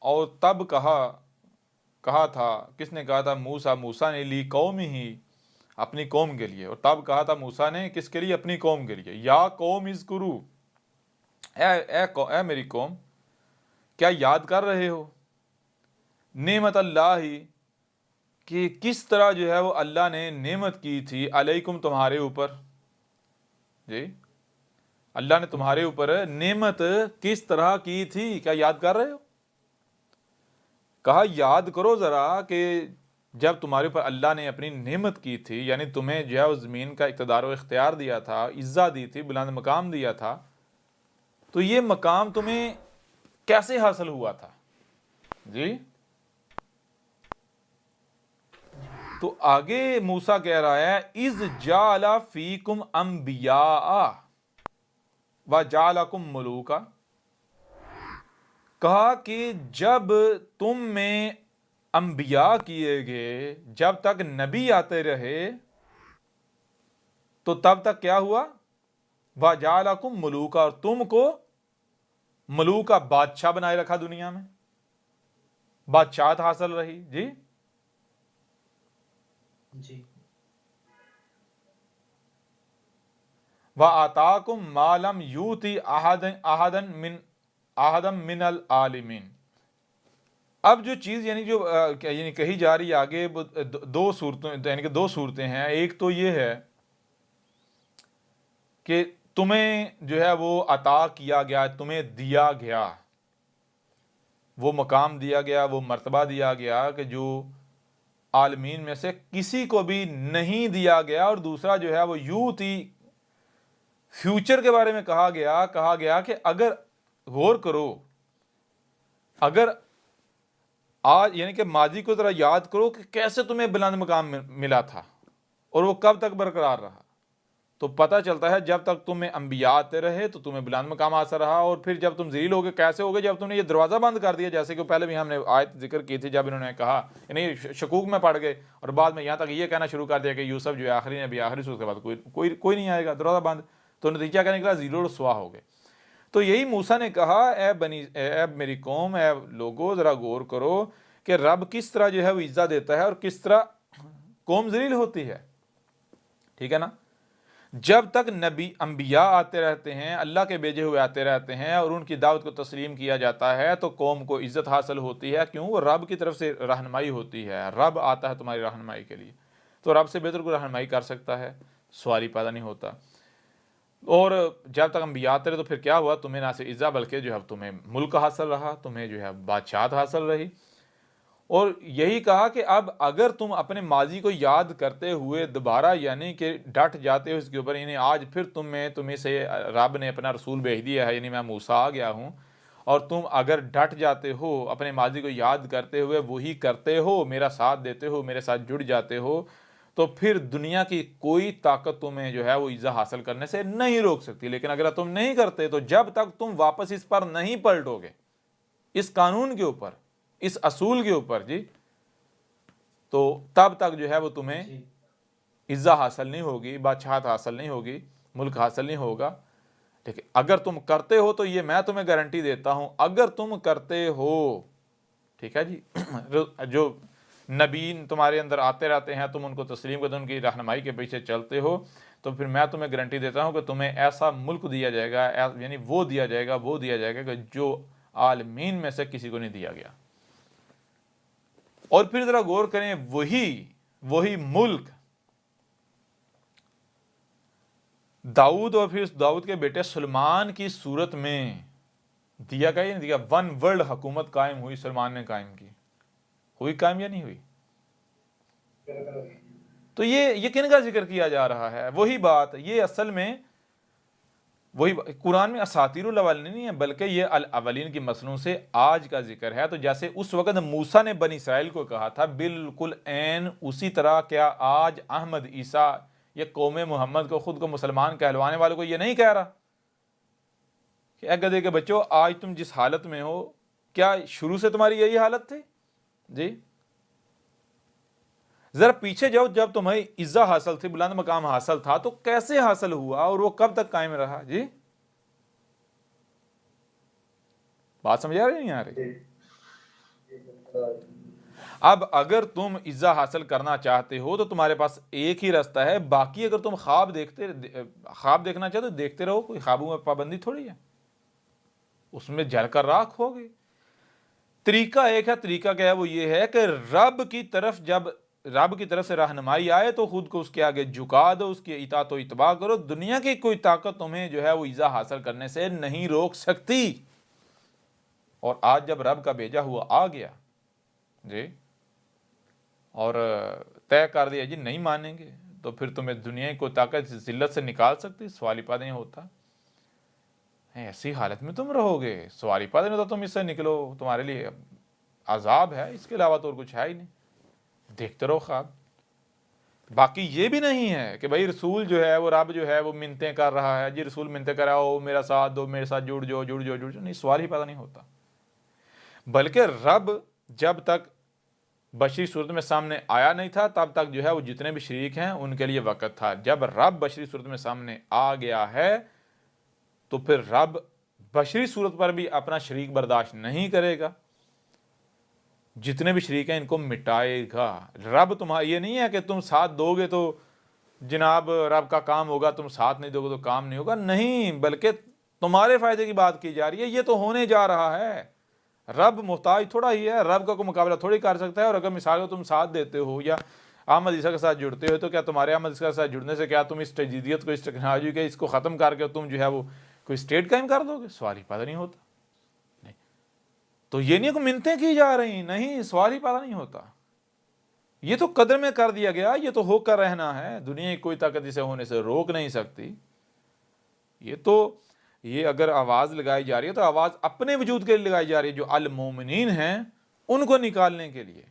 اور تب کہا تھا، کس نے کہا تھا؟ موسیٰ نے لی قوم ہی، اپنی قوم کے لیے. اور تب کہا تھا موسیٰ نے کس کے لیے؟ اپنی قوم کے لیے. یا قوم اذکروا، اے میری قوم کیا یاد کر رہے ہو نعمت اللہ، کہ کس طرح جو ہے وہ اللہ نے نعمت کی تھی علیکم تمہارے اوپر. جی اللہ نے تمہارے اوپر نعمت کس طرح کی تھی، کیا یاد کر رہے ہو؟ کہا یاد کرو ذرا کہ جب تمہارے اوپر اللہ نے اپنی نعمت کی تھی، یعنی تمہیں جو ہے اس زمین کا اقتدار و اختیار دیا تھا، عزت دی تھی، بلند مقام دیا تھا، تو یہ مقام تمہیں کیسے حاصل ہوا تھا؟ جی تو آگے موسیٰ کہہ رہا ہے اذ جعل فیکم انبیاء وجعلکم ملوکا. کہا کہ جب تم میں انبیاء کیے گئے، جب تک نبی آتے رہے تو تب تک کیا ہوا؟ وجعلکم ملوکا، اور تم کو ملوکا بادشاہ بنائے رکھا، دنیا میں بادشاہت حاصل رہی. جی جی وَآتَاكُم مَا لَمْ يُؤْتِ أَحَدًا مِّنَ الْعَالَمِينَ. اب جو چیز یعنی کہی جا رہی ہے آگے، دو صورتیں، یعنی کہ دو صورتیں ہیں. ایک تو یہ ہے کہ تمہیں جو ہے وہ عطا کیا گیا، تمہیں دیا گیا، وہ مقام دیا گیا، وہ مرتبہ دیا گیا کہ جو عالمین میں سے کسی کو بھی نہیں دیا گیا. اور دوسرا جو ہے وہ یوتی، فیوچر کے بارے میں کہا گیا کہ اگر غور کرو، اگر آج یعنی کہ ماضی کو ذرا یاد کرو کہ کیسے تمہیں بلند مقام ملا تھا اور وہ کب تک برقرار رہا، تو پتہ چلتا ہے جب تک تمہیں انبیاء آتے رہے تو تمہیں بلند مقام حاصل رہا. اور پھر جب تم ذلیل ہو گئے کیسے ہو گئے؟ جب تم نے یہ دروازہ بند کر دیا، جیسے کہ پہلے بھی ہم نے آیت ذکر کی تھی، جب انہوں نے کہا یعنی شکوک میں پڑ گئے اور بعد میں یہاں تک یہ کہنا شروع کر دیا کہ یوسف جو ہے آخری نبی، آخری سو کے بعد کوئی نہیں آئے گا، دروازہ بند. تو نتیجہ کیا نکلا؟ زیرو رسوا ہو گئے۔ تو یہی موسیٰ نے کہا اے میری قوم، اے لوگو ذرا غور کرو کہ رب کس طرح جو ہے وہ عزت دیتا ہے اور کس طرح قوم ذلیل ہوتی ہے، ٹھیک ہے نا؟ جب تک نبی انبیاء آتے رہتے ہیں، اللہ کے بھیجے ہوئے آتے رہتے ہیں اور ان کی دعوت کو تسلیم کیا جاتا ہے تو قوم کو عزت حاصل ہوتی ہے۔ کیوں؟ وہ رب کی طرف سے رہنمائی ہوتی ہے، رب آتا ہے تمہاری رہنمائی کے لیے، تو رب سے بہتر کو رہنمائی کر سکتا ہے، سوال ہی پیدا نہیں ہوتا۔ اور جب تک انبیاء آتے رہے تو پھر کیا ہوا؟ تمہیں نہ صرف عزت بلکہ جو ہے تمہیں ملک حاصل رہا، تمہیں جو ہے بادشاہت حاصل رہی۔ اور یہی کہا کہ اب اگر تم اپنے ماضی کو یاد کرتے ہوئے دوبارہ یعنی کہ ڈٹ جاتے ہو اس کے اوپر، یعنی آج پھر تمہیں سے رب نے اپنا رسول بھیج دیا ہے، یعنی میں موسیٰ آ گیا ہوں، اور تم اگر ڈٹ جاتے ہو اپنے ماضی کو یاد کرتے ہوئے وہی کرتے ہو، میرا ساتھ دیتے ہو، میرے ساتھ جڑ جاتے ہو، تو پھر دنیا کی کوئی طاقت تمہیں جو ہے وہ عزت حاصل کرنے سے نہیں روک سکتی۔ لیکن اگر تم نہیں کرتے تو جب تک تم واپس اس پر نہیں پلٹو گے، اس قانون کے اوپر، اس اصول کے اوپر جی، تو تب تک جو ہے وہ تمہیں عزت حاصل نہیں ہوگی، بادشاہت حاصل نہیں ہوگی، ملک حاصل نہیں ہوگا۔ لیکن اگر تم کرتے ہو تو یہ میں تمہیں گارنٹی دیتا ہوں، اگر تم کرتے ہو، ٹھیک ہے جی، جو نبی تمہارے اندر آتے رہتے ہیں، تم ان کو تسلیم کرتے، ان کی رہنمائی کے پیچھے چلتے ہو، تو پھر میں تمہیں گارنٹی دیتا ہوں کہ تمہیں ایسا ملک دیا جائے گا، یعنی وہ دیا جائے گا کہ جو عالمین میں سے کسی کو نہیں دیا گیا۔ اور پھر ذرا غور کریں، وہی ملک داؤد اور پھر داؤد کے بیٹے سلمان کی صورت میں دیا گیا یا نہیں دیا؟ ون ورلڈ حکومت قائم ہوئی، سلمان نے قائم کی، ہوئی قائم یا نہیں ہوئی؟ تو یہ کن کا ذکر کیا جا رہا ہے؟ وہی بات، یہ اصل میں وہی قرآن میں اساطیر الاولین نہیں ہے، بلکہ یہ الاولین کی مسنون سے آج کا ذکر ہے۔ تو جیسے اس وقت موسیٰ نے بنی اسرائیل کو کہا تھا، بالکل عین اسی طرح کیا آج احمد عیسیٰ یہ قوم محمد کو، خود کو مسلمان کہلوانے والوں کو یہ نہیں کہہ رہا کہ اے گدھے کے بچوں، آج تم جس حالت میں ہو، کیا شروع سے تمہاری یہی حالت تھی؟ جی ذرا پیچھے جاؤ، جب تمہیں عزت حاصل تھی، بلند مقام حاصل تھا، تو کیسے حاصل ہوا اور وہ کب تک قائم رہا؟ جی بات سمجھ آ رہی نہیں آ رہی؟ اب اگر تم عزت حاصل کرنا چاہتے ہو تو تمہارے پاس ایک ہی راستہ ہے، باقی اگر تم خواب دیکھنا چاہتے ہو دیکھتے رہو، کوئی خوابوں میں پابندی تھوڑی ہے، اس میں جل کر راکھ ہوگی۔ طریقہ ایک ہے، طریقہ کیا ہے؟ وہ یہ ہے کہ جب رب کی طرف سے رہنمائی آئے تو خود کو اس کے آگے جھکا دو، اس کی اطاعت و اتباع کرو، دنیا کی کوئی طاقت تمہیں جو ہے وہ عزت حاصل کرنے سے نہیں روک سکتی۔ اور آج جب رب کا بھیجا ہوا آ گیا جی اور طے کر دیا جی نہیں مانیں گے، تو پھر تمہیں دنیا کی کوئی طاقت ذلت سے نکال سکتی؟ سوال ہی پیدا نہیں ہوتا۔ ایسی حالت میں تم رہو گے، سوال ہی پیدا نہیں ہوتا، تم اس سے نکلو، تمہارے لیے عذاب ہے، اس کے علاوہ تو اور کچھ ہے ہی نہیں، دیکھتے رہو خواب۔ باقی یہ بھی نہیں ہے کہ بھائی رسول جو ہے وہ رب جو ہے وہ منتیں کر رہا ہے، جی رسول منتیں کر رہا ہو، میرا ساتھ دو، میرے ساتھ جڑ جاؤ، نہیں، سوال ہی پیدا نہیں ہوتا۔ بلکہ رب جب تک بشری صورت میں سامنے آیا نہیں تھا تب تک جو ہے وہ جتنے بھی شریک ہیں ان کے لیے وقت تھا۔ جب رب بشری صورت میں سامنے آ گیا ہے تو پھر رب بشری صورت پر بھی اپنا شریک برداشت نہیں کرے گا، جتنے بھی شریک ہیں ان کو مٹائے گا۔ رب تمہارا یہ نہیں ہے کہ تم ساتھ دو گے تو جناب رب کا کام ہوگا، تم ساتھ نہیں دو گے تو کام نہیں ہوگا، نہیں، بلکہ تمہارے فائدے کی بات کی جا رہی ہے، یہ تو ہونے جا رہا ہے۔ رب محتاج تھوڑا ہی ہے، رب کا کوئی مقابلہ تھوڑی کر سکتا ہے۔ اور اگر مثال کو تم ساتھ دیتے ہو یا احمد عیسیٰ کے ساتھ جڑتے ہو تو کیا تمہارے احمد عیسیٰ کے ساتھ جڑنے سے کیا تم اس تجدیدیت کو، اس ٹیکنالوجی کے اس کو ختم کر کے تم جو ہے وہ کوئی اسٹیٹ قائم کر دو گے؟ سوال ہی پیدا نہیں ہوتا۔ نہیں تو یہ نہیں کہ منتیں کی جا رہی، نہیں، سوال ہی پیدا نہیں ہوتا۔ یہ تو قدر میں کر دیا گیا، یہ تو ہو کر رہنا ہے، دنیا کی کوئی طاقت اسے ہونے سے روک نہیں سکتی۔ یہ اگر آواز لگائی جا رہی ہے تو آواز اپنے وجود کے لیے لگائی جا رہی ہے، جو المومنین ہیں ان کو نکالنے کے لیے،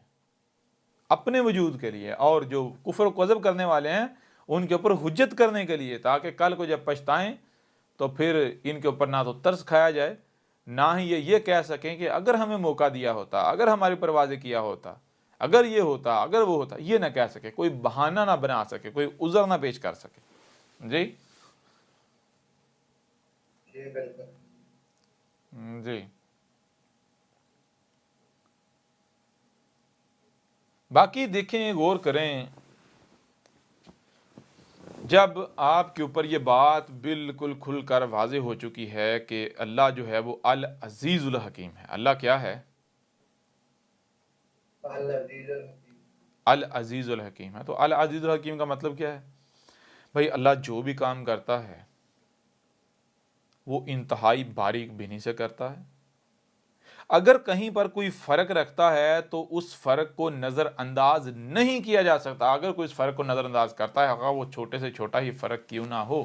اپنے وجود کے لیے، اور جو کفر و کذب کرنے والے ہیں ان کے اوپر حجت کرنے کے لیے، تاکہ کل کو جب پچھتائیں تو پھر ان کے اوپر نہ تو ترس کھایا جائے، نہ ہی یہ کہہ سکیں کہ اگر ہمیں موقع دیا ہوتا، اگر ہماری پر واضح کیا ہوتا، اگر یہ ہوتا، اگر وہ ہوتا، یہ نہ کہہ سکے، کوئی بہانہ نہ بنا سکے، کوئی عذر نہ پیش کر سکے۔ جی جی بالکل. جی باقی دیکھیں، غور کریں، جب آپ کے اوپر یہ بات بالکل کھل کر واضح ہو چکی ہے کہ اللہ جو ہے وہ العزیز الحکیم ہے. اللہ کیا ہے؟ العزیز الحکیم. العزیز الحکیم ہے. تو العزیز الحکیم کا مطلب کیا ہے؟ بھائی اللہ جو بھی کام کرتا ہے وہ انتہائی باریک بینی سے کرتا ہے. اگر کہیں پر کوئی فرق رکھتا ہے تو اس فرق کو نظر انداز نہیں کیا جا سکتا. اگر کوئی اس فرق کو نظر انداز کرتا ہے، اگر وہ چھوٹے سے چھوٹا ہی فرق کیوں نہ ہو،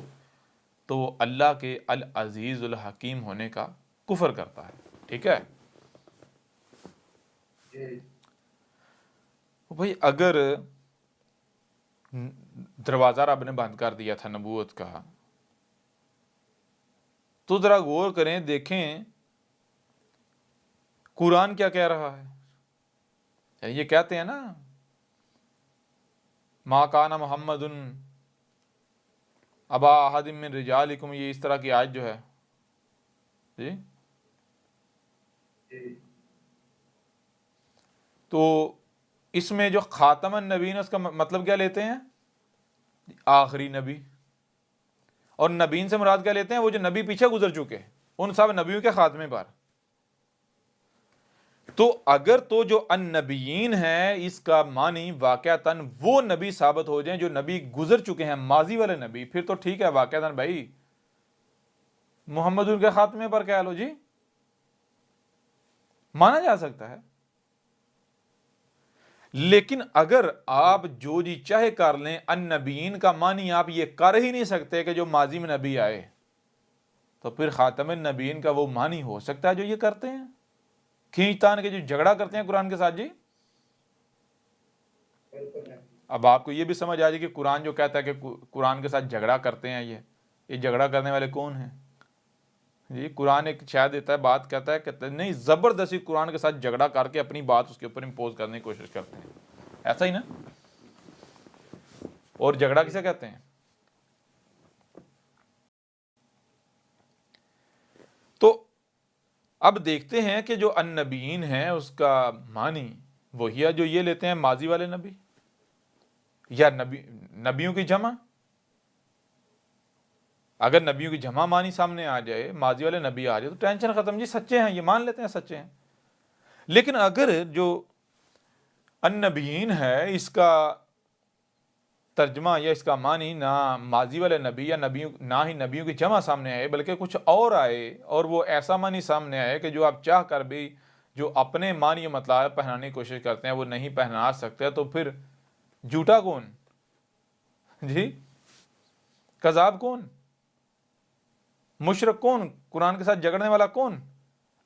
تو وہ اللہ کے العزیز الحکیم ہونے کا کفر کرتا ہے. ٹھیک ہے؟ جی بھائی اگر دروازہ رب نے بند کر دیا تھا نبوت کا، تو ذرا غور کریں، دیکھیں قرآن کیا کہہ رہا ہے. یعنی یہ کہتے ہیں نا، ما کان محمد ابا احد من رجالکم، یہ اس طرح کی آیت جو ہے. جی جی تو اس میں جو خاتم النبیین، اس کا مطلب کیا لیتے ہیں؟ آخری نبی. اور نبیین سے مراد کیا لیتے ہیں؟ وہ جو نبی پیچھے گزر چکے، ان سب نبیوں کے خاتمے پر. تو اگر تو جو النبیین ہیں، اس کا معنی واقعتاً وہ نبی ثابت ہو جائیں جو نبی گزر چکے ہیں، ماضی والے نبی، پھر تو ٹھیک ہے، واقعتاً بھائی محمد ان کے خاتمے پر کہہ لو، جی مانا جا سکتا ہے. لیکن اگر آپ جو جی چاہے کر لیں، النبیین کا معنی آپ یہ کر ہی نہیں سکتے کہ جو ماضی میں نبی آئے، تو پھر خاتم النبیین کا وہ معنی ہو سکتا ہے جو یہ کرتے ہیں، کھینچ تان کے جو جھگڑا کرتے ہیں قرآن کے ساتھ. جی بالکل نہیں. اب آپ کو یہ بھی سمجھ آ جائے کہ قرآن جو کہتا ہے کہ قرآن کے ساتھ جھگڑا کرتے ہیں، یہ جھگڑا کرنے والے کون ہیں؟ جی قرآن ایک شاید دیتا ہے، بات کہتا ہے کہ نہیں، زبردستی قرآن کے ساتھ جھگڑا کر کے اپنی بات اس کے اوپر امپوز کرنے کی کوشش کرتے ہیں. ایسا ہی نا؟ اور جھگڑا کسے کہتے ہیں؟ تو اب دیکھتے ہیں کہ جو النبیین ہیں اس کا معنی وہی ہے جو یہ لیتے ہیں، ماضی والے نبی یا نبیوں کی جمع. اگر نبیوں کی جمع معنی سامنے آ جائے، ماضی والے نبی آ جائے، تو ٹینشن ختم. جی سچے ہیں، یہ مان لیتے ہیں سچے ہیں. لیکن اگر جو النبیین ہے، اس کا ترجمہ یا اس کا معنی نہ ماضی والے نبی یا نبیوں، نہ ہی نبیوں کی جمع سامنے آئے، بلکہ کچھ اور آئے، اور وہ ایسا معنی سامنے آئے کہ جو آپ چاہ کر بھی جو اپنے معنی و مطلب پہنانے کی کوشش کرتے ہیں وہ نہیں پہنا سکتے، تو پھر جھوٹا کون؟ جی کذاب کون؟ مشرک کون؟ قرآن کے ساتھ جھگڑنے والا کون؟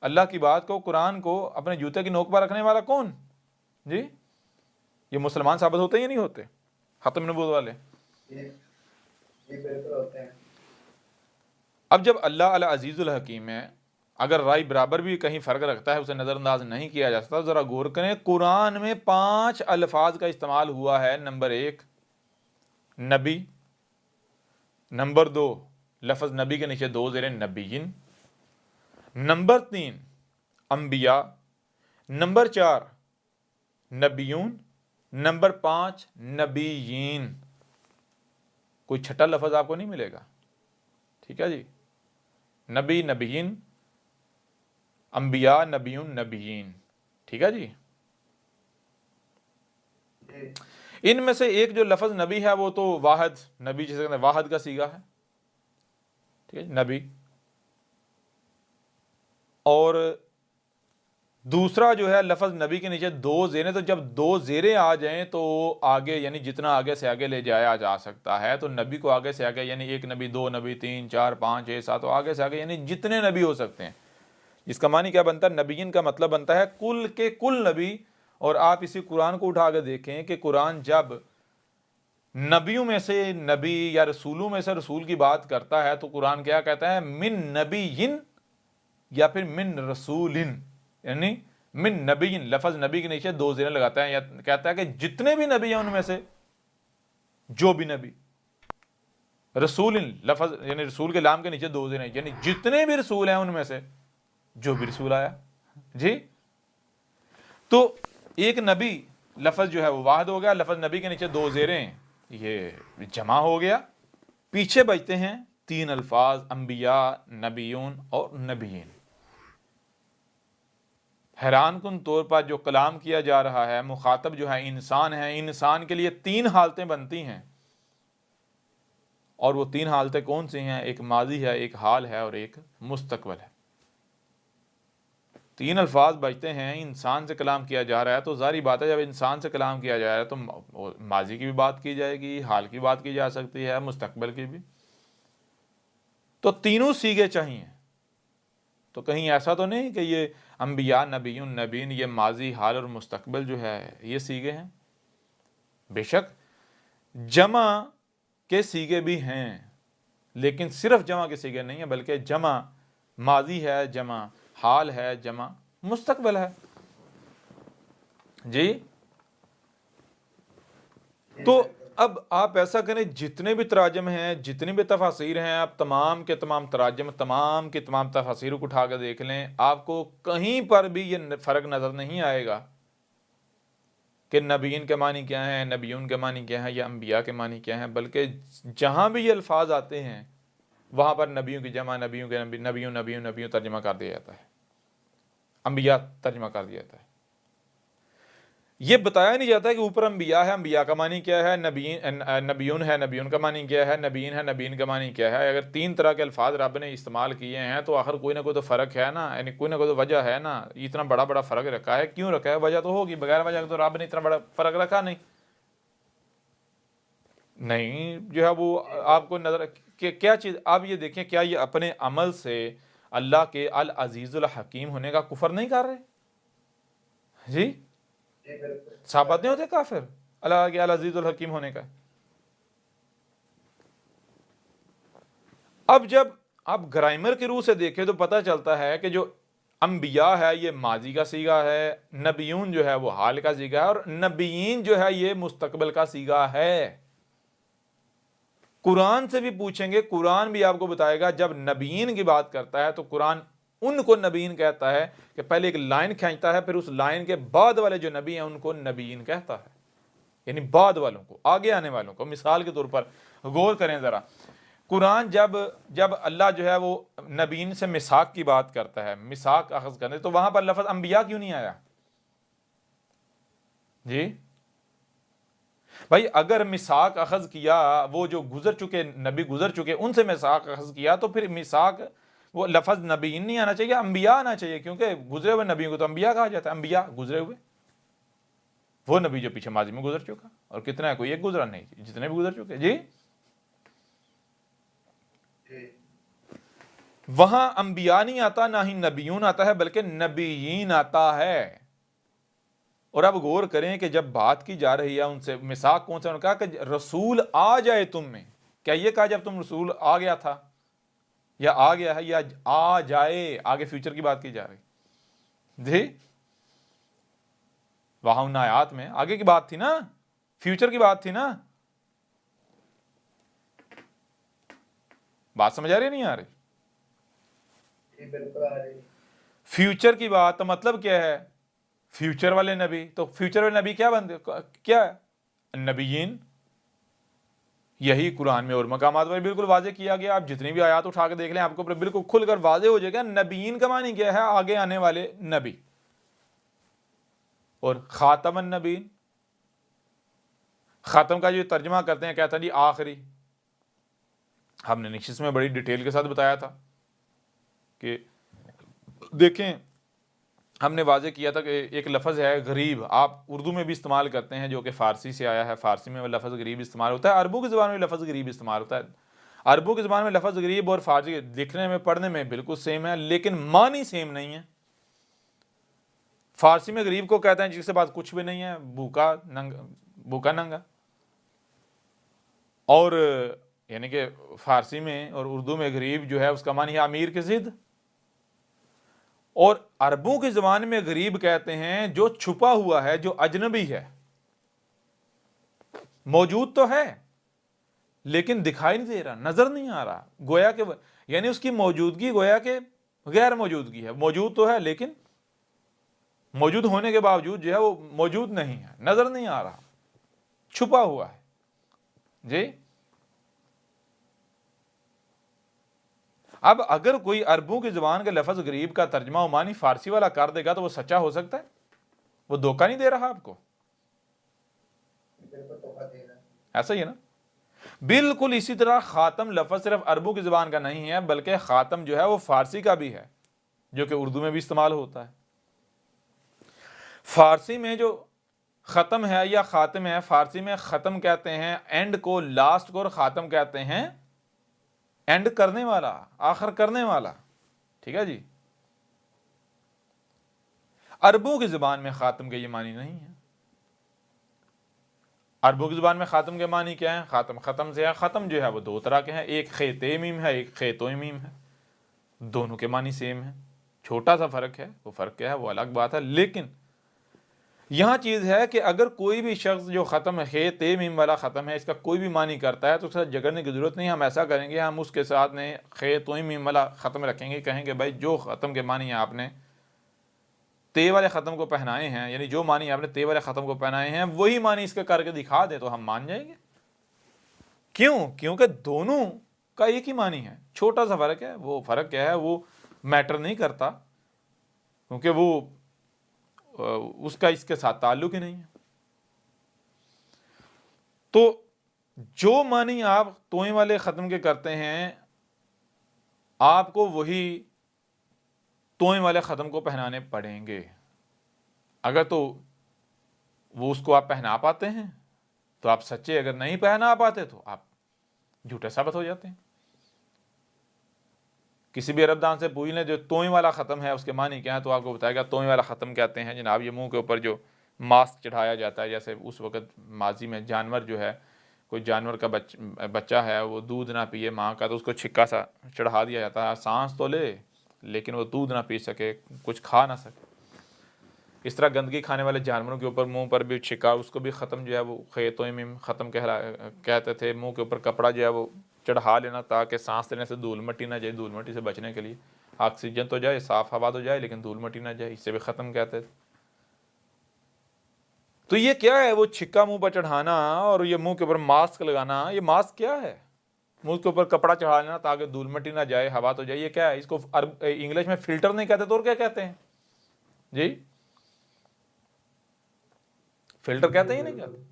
اللہ کی بات کو، قرآن کو اپنے جوتے کی نوک پر رکھنے والا کون؟ جی یہ مسلمان ثابت ہوتے ہی نہیں ہوتے ختم نبوت والے. جی بالکل ہوتے ہیں. اب جب اللہ العزیز الحکیم ہے، اگر رائے برابر بھی کہیں فرق رکھتا ہے، اسے نظر انداز نہیں کیا جا سکتا. ذرا غور کریں، قرآن میں 5 الفاظ کا استعمال ہوا ہے. نمبر 1 نبی، نمبر 2 لفظ نبی کے نیچے 2 زیر نبیین، نمبر 3 انبیاء، نمبر 4 نبیون، نمبر 5 نبیین. کوئی چھٹا لفظ آپ کو نہیں ملے گا. ٹھیک ہے جی، نبی، نبیین، انبیاء، نبیون، نبیین. ٹھیک ہے جی. ان میں سے ایک جو لفظ نبی ہے وہ تو واحد نبی، جسے کہتے ہیں واحد کا صیغہ ہے. ٹھیک ہے نبی. اور دوسرا جو ہے لفظ نبی کے نیچے 2 زیریں، تو جب 2 زیریں آ جائیں تو آگے یعنی جتنا آگے سے آگے لے جایا جا سکتا ہے، تو نبی کو آگے سے آگے یعنی 1 نبی، 2 نبی، 3 4 5 6 7، تو آگے سے آگے یعنی جتنے نبی ہو سکتے ہیں. اس کا معنی کیا بنتا ہے؟ نبیین کا مطلب بنتا ہے کل کے کل نبی. اور آپ اسی قرآن کو اٹھا کے دیکھیں کہ قرآن جب نبیوں میں سے نبی یا رسولوں میں سے رسول کی بات کرتا ہے تو قرآن کیا کہتا ہے؟ من نبیین یا پھر من رسولن، یعنی من نبیین، لفظ نبی کے نیچے 2 زیریں لگاتا ہے، یا کہتا ہے کہ جتنے بھی نبی ہیں ان میں سے جو بھی نبی. رسول لفظ یعنی رسول کے لام کے نیچے دو زیر ہیں، یعنی جتنے بھی رسول ہیں ان میں سے جو بھی رسول آیا جی. تو ایک نبی لفظ جو ہے وہ واحد ہو گیا، لفظ نبی کے نیچے دو زیریں یہ جمع ہو گیا. پیچھے بچتے ہیں تین الفاظ انبیاء، نبیون اور نبیین. حیران کن طور پر جو کلام کیا جا رہا ہے، مخاطب جو ہے انسان ہے، انسان کے لیے تین حالتیں بنتی ہیں، اور وہ تین حالتیں کون سی ہیں؟ ایک ماضی ہے، ایک حال ہے اور ایک مستقبل ہے. تین الفاظ بچتے ہیں، انسان سے کلام کیا جا رہا ہے، تو ظاہری بات ہے جب انسان سے کلام کیا جا رہا ہے تو ماضی کی بھی بات کی جائے گی، حال کی بات کی جا سکتی ہے، مستقبل کی بھی. تو تینوں سیغے چاہیے. تو کہیں ایسا تو نہیں کہ یہ انبیاء، نبیون، نبیین یہ ماضی، حال اور مستقبل جو ہے یہ سیغے ہیں؟ بے شک جمع کے سیغے بھی ہیں، لیکن صرف جمع کے سیغے نہیں ہیں، بلکہ جمع ماضی ہے، جمع حال ہے، جمع مستقبل ہے جی. تو اب آپ ایسا کریں، جتنے بھی تراجم ہیں، جتنی بھی تفاسیر ہیں، آپ تمام کے تمام تراجم، تمام کی تمام تفاسیر کو اٹھا کے دیکھ لیں، آپ کو کہیں پر بھی یہ فرق نظر نہیں آئے گا کہ نبیین کے معنی کیا ہیں، نبیون کے معنی کیا ہیں، یا انبیاء کے معنی کیا ہیں، بلکہ جہاں بھی یہ الفاظ آتے ہیں وہاں پر نبیوں کی جمع، نبیوں کے نبیوں ترجمہ کر دیا جاتا ہے، انبیاء ترجمہ کر دیا جاتا ہے. یہ بتایا نہیں جاتا کہ اوپر انبیاء ہے، انبیاء کا معنی کیا ہے، نبیون ہے، نبیون کا معنی کیا ہے، نبیین ہے، نبیین کا معنی کیا ہے. اگر تین طرح کے الفاظ رب نے استعمال کیے ہیں تو آخر کوئی نہ کوئی تو فرق ہے نا، یعنی کوئی نہ کوئی تو وجہ ہے نا. اتنا بڑا بڑا فرق رکھا ہے، کیوں رکھا ہے؟ وجہ تو ہوگی، بغیر وجہ تو رب نے اتنا بڑا فرق رکھا نہیں جو ہے وہ آپ کو نظر کہ کیا چیز. آپ یہ دیکھیں، کیا یہ اپنے عمل سے اللہ کے العزیز الحکیم ہونے کا کفر نہیں کر رہے جی؟ ثابت نہیں ہوتے کافر اللہ کے العزیز الحکیم ہونے کا؟ اب جب آپ گرامر کی روح سے دیکھیں تو پتہ چلتا ہے کہ جو انبیاء ہے یہ ماضی کا صیغہ ہے، نبیون جو ہے وہ حال کا صیغہ ہے، اور نبیین جو ہے یہ مستقبل کا صیغہ ہے. قرآن سے بھی پوچھیں گے، قرآن بھی آپ کو بتائے گا جب نبیین کی بات کرتا ہے تو قرآن ان کو نبیین کہتا ہے کہ پہلے ایک لائن کھینچتا ہے، پھر اس لائن کے بعد والے جو نبی ہیں ان کو نبیین کہتا ہے، یعنی بعد والوں کو، آگے آنے والوں کو. مثال کے طور پر غور کریں ذرا، قرآن جب اللہ جو ہے وہ نبیین سے میثاق کی بات کرتا ہے، میثاق اخذ کرنے، تو وہاں پر لفظ انبیاء کیوں نہیں آیا جی؟ بھائی اگر میثاق اخذ کیا، وہ جو گزر چکے نبی گزر چکے ان سے میثاق اخذ کیا، تو پھر میثاق وہ لفظ نبیین نہیں آنا چاہیے، انبیاء آنا چاہیے، کیونکہ گزرے ہوئے نبیوں کو تو انبیاء کہا جاتا ہے. انبیاء گزرے ہوئے، وہ نبی جو پیچھے ماضی میں گزر چکا. اور کتنا ہے؟ کوئی ایک گزرا نہیں، جتنے بھی گزر چکے جی. وہاں انبیاء نہیں آتا، نہ ہی نبیون آتا ہے، بلکہ نبیین آتا ہے. اور اب غور کریں کہ جب بات کی جا رہی ہے ان سے، میثاق کون سے؟ انہوں نے کہا کہ رسول آ جائے تم میں. کیا یہ کہا جب تم رسول آ گیا تھا یا آ گیا ہے، یا آ جائے؟ آگے فیوچر کی بات کی جا رہی جی. وہاں ان آیات میں آگے کی بات تھی نا، فیوچر کی بات تھی نا. بات سمجھ آ رہی نہیں آ رہی؟ بالکل آ رہی. فیوچر کی بات، تو مطلب کیا ہے؟ فیوچر والے نبی. تو فیوچر والے نبی کیا بنتے؟ کیا ہے؟ نبیین. یہی قرآن میں اور مقامات پر بالکل واضح کیا گیا. آپ جتنی بھی آیات اٹھا کے دیکھ لیں آپ کو بالکل کھل کر واضح ہو جائے گا نبیین کا معنی کیا ہے، آگے آنے والے نبی. اور خاتم النبیین، خاتم کا جو ترجمہ کرتے ہیں کہتا ہے جی آخری. ہم نے نشست میں بڑی ڈیٹیل کے ساتھ بتایا تھا کہ دیکھیں، ہم نے واضح کیا تھا کہ ایک لفظ ہے غریب، آپ اردو میں بھی استعمال کرتے ہیں جو کہ فارسی سے آیا ہے. فارسی میں وہ لفظ غریب استعمال ہوتا ہے، عربوں کی زبان میں لفظ غریب استعمال ہوتا ہے. عربوں کی زبان میں لفظ غریب اور فارسی لکھنے میں پڑھنے میں بالکل سیم ہے، لیکن معنی سیم نہیں ہے. فارسی میں غریب کو کہتے ہیں جس کے پاس کچھ بھی نہیں ہے، بھوکا ننگا. اور یعنی کہ فارسی میں اور اردو میں غریب جو ہے اس کا معنی ہے امیر کی ضد. اور عربوں کی زبان میں غریب کہتے ہیں جو چھپا ہوا ہے، جو اجنبی ہے. موجود تو ہے لیکن دکھائی نہیں دے رہا، نظر نہیں آ رہا، گویا کہ یعنی اس کی موجودگی گویا کہ غیر موجودگی ہے، موجود تو ہے لیکن موجود ہونے کے باوجود جو ہے وہ موجود نہیں ہے، نظر نہیں آ رہا، چھپا ہوا ہے. جی اب اگر کوئی عربوں کی زبان کے لفظ غریب کا ترجمہ و معنی فارسی والا کر دے گا تو وہ سچا ہو سکتا ہے؟ وہ دھوکہ نہیں دے رہا آپ کو؟ بالکل دھوکہ دے رہا ہے. ایسا ہی ہے نا. بالکل اسی طرح خاتم لفظ صرف عربوں کی زبان کا نہیں ہے بلکہ خاتم جو ہے وہ فارسی کا بھی ہے، جو کہ اردو میں بھی استعمال ہوتا ہے. فارسی میں جو ختم ہے یا خاتم ہے، فارسی میں ختم کہتے ہیں اینڈ کو، لاسٹ کو، اور خاتم کہتے ہیں اینڈ کرنے والا، آخر کرنے والا. ٹھیک ہے جی. عربوں کی زبان میں خاتم کے یہ معنی نہیں ہے. عربوں کی زبان میں خاتم کے معنی کیا ہے؟ خاتم ختم سے ہے. ختم جو ہے وہ دو طرح کے ہیں، ایک خیتے میم ہے، ایک خیتو میم ہے. دونوں کے معنی سیم ہے، چھوٹا سا فرق ہے. وہ فرق کیا ہے وہ الگ بات ہے، لیکن یہاں چیز ہے کہ اگر کوئی بھی شخص جو ختم ہے تے میم والا ختم ہے اس کا کوئی بھی معنی کرتا ہے تو اس کا جگڑنے کی ضرورت نہیں. ہم ایسا کریں گے، ہم اس کے ساتھ نے خے تو میم والا ختم رکھیں گے، کہیں گے بھائی جو ختم کے معنی آپ نے تے والے ختم کو پہنائے ہیں، یعنی جو معنی آپ نے تے والے ختم کو پہنائے ہیں وہی معنی اس کا کر کے دکھا دے تو ہم مان جائیں گے. کیوں؟ کیونکہ دونوں کا ایک ہی معنی ہے، چھوٹا سا فرق ہے. وہ فرق کیا ہے وہ میٹر نہیں کرتا، کیونکہ وہ اس کا اس کے ساتھ تعلق ہی نہیں ہے. تو جو معنی آپ توئیں والے ختم کے کرتے ہیں آپ کو وہی توئیں والے ختم کو پہنانے پڑیں گے. اگر تو وہ اس کو آپ پہنا پاتے ہیں تو آپ سچے، اگر نہیں پہنا پاتے تو آپ جھوٹے ثابت ہو جاتے ہیں. کسی بھی عرب دان سے پوچھ لیں جو توئیں والا ختم ہے اس کے معنی کیا ہے تو آپ کو بتائے گا توئیں والا ختم کہتے ہیں جناب یہ منہ کے اوپر جو ماسک چڑھایا جاتا ہے. جیسے اس وقت ماضی میں جانور جو ہے، کوئی جانور کا بچہ ہے وہ دودھ نہ پیے ماں کا تو اس کو چھکا سا چڑھا دیا جاتا ہے، سانس تو لے لیکن وہ دودھ نہ پی سکے، کچھ کھا نہ سکے. اس طرح گندگی کھانے والے جانوروں کے اوپر منہ پر بھی چھکا، اس کو بھی ختم جو ہے وہ خیتوں میں ختم کہتے تھے. منہ کے اوپر کپڑا جو ہے وہ چڑھا لینا تاکہ سانس لینے سے دھول مٹی نہ جائے، دھول مٹی سے بچنے کے لیے آکسیجن تو جائے، صاف ہوا تو جائے لیکن دھول مٹی نہ جائے، اس سے بھی ختم کہتے تھے. تو یہ کیا ہے؟ وہ چھکا منہ پر چڑھانا اور یہ منہ کے اوپر ماسک لگانا، یہ ماسک کیا ہے؟ منہ کے اوپر کپڑا چڑھا لینا تاکہ دھول مٹی نہ جائے، ہوا تو جائے. یہ کیا ہے؟ اس کو انگلش میں فلٹر نہیں کہتے تو اور کیا کہتے ہیں جی؟ فلٹر کہتے ہیں نہیں کہتے؟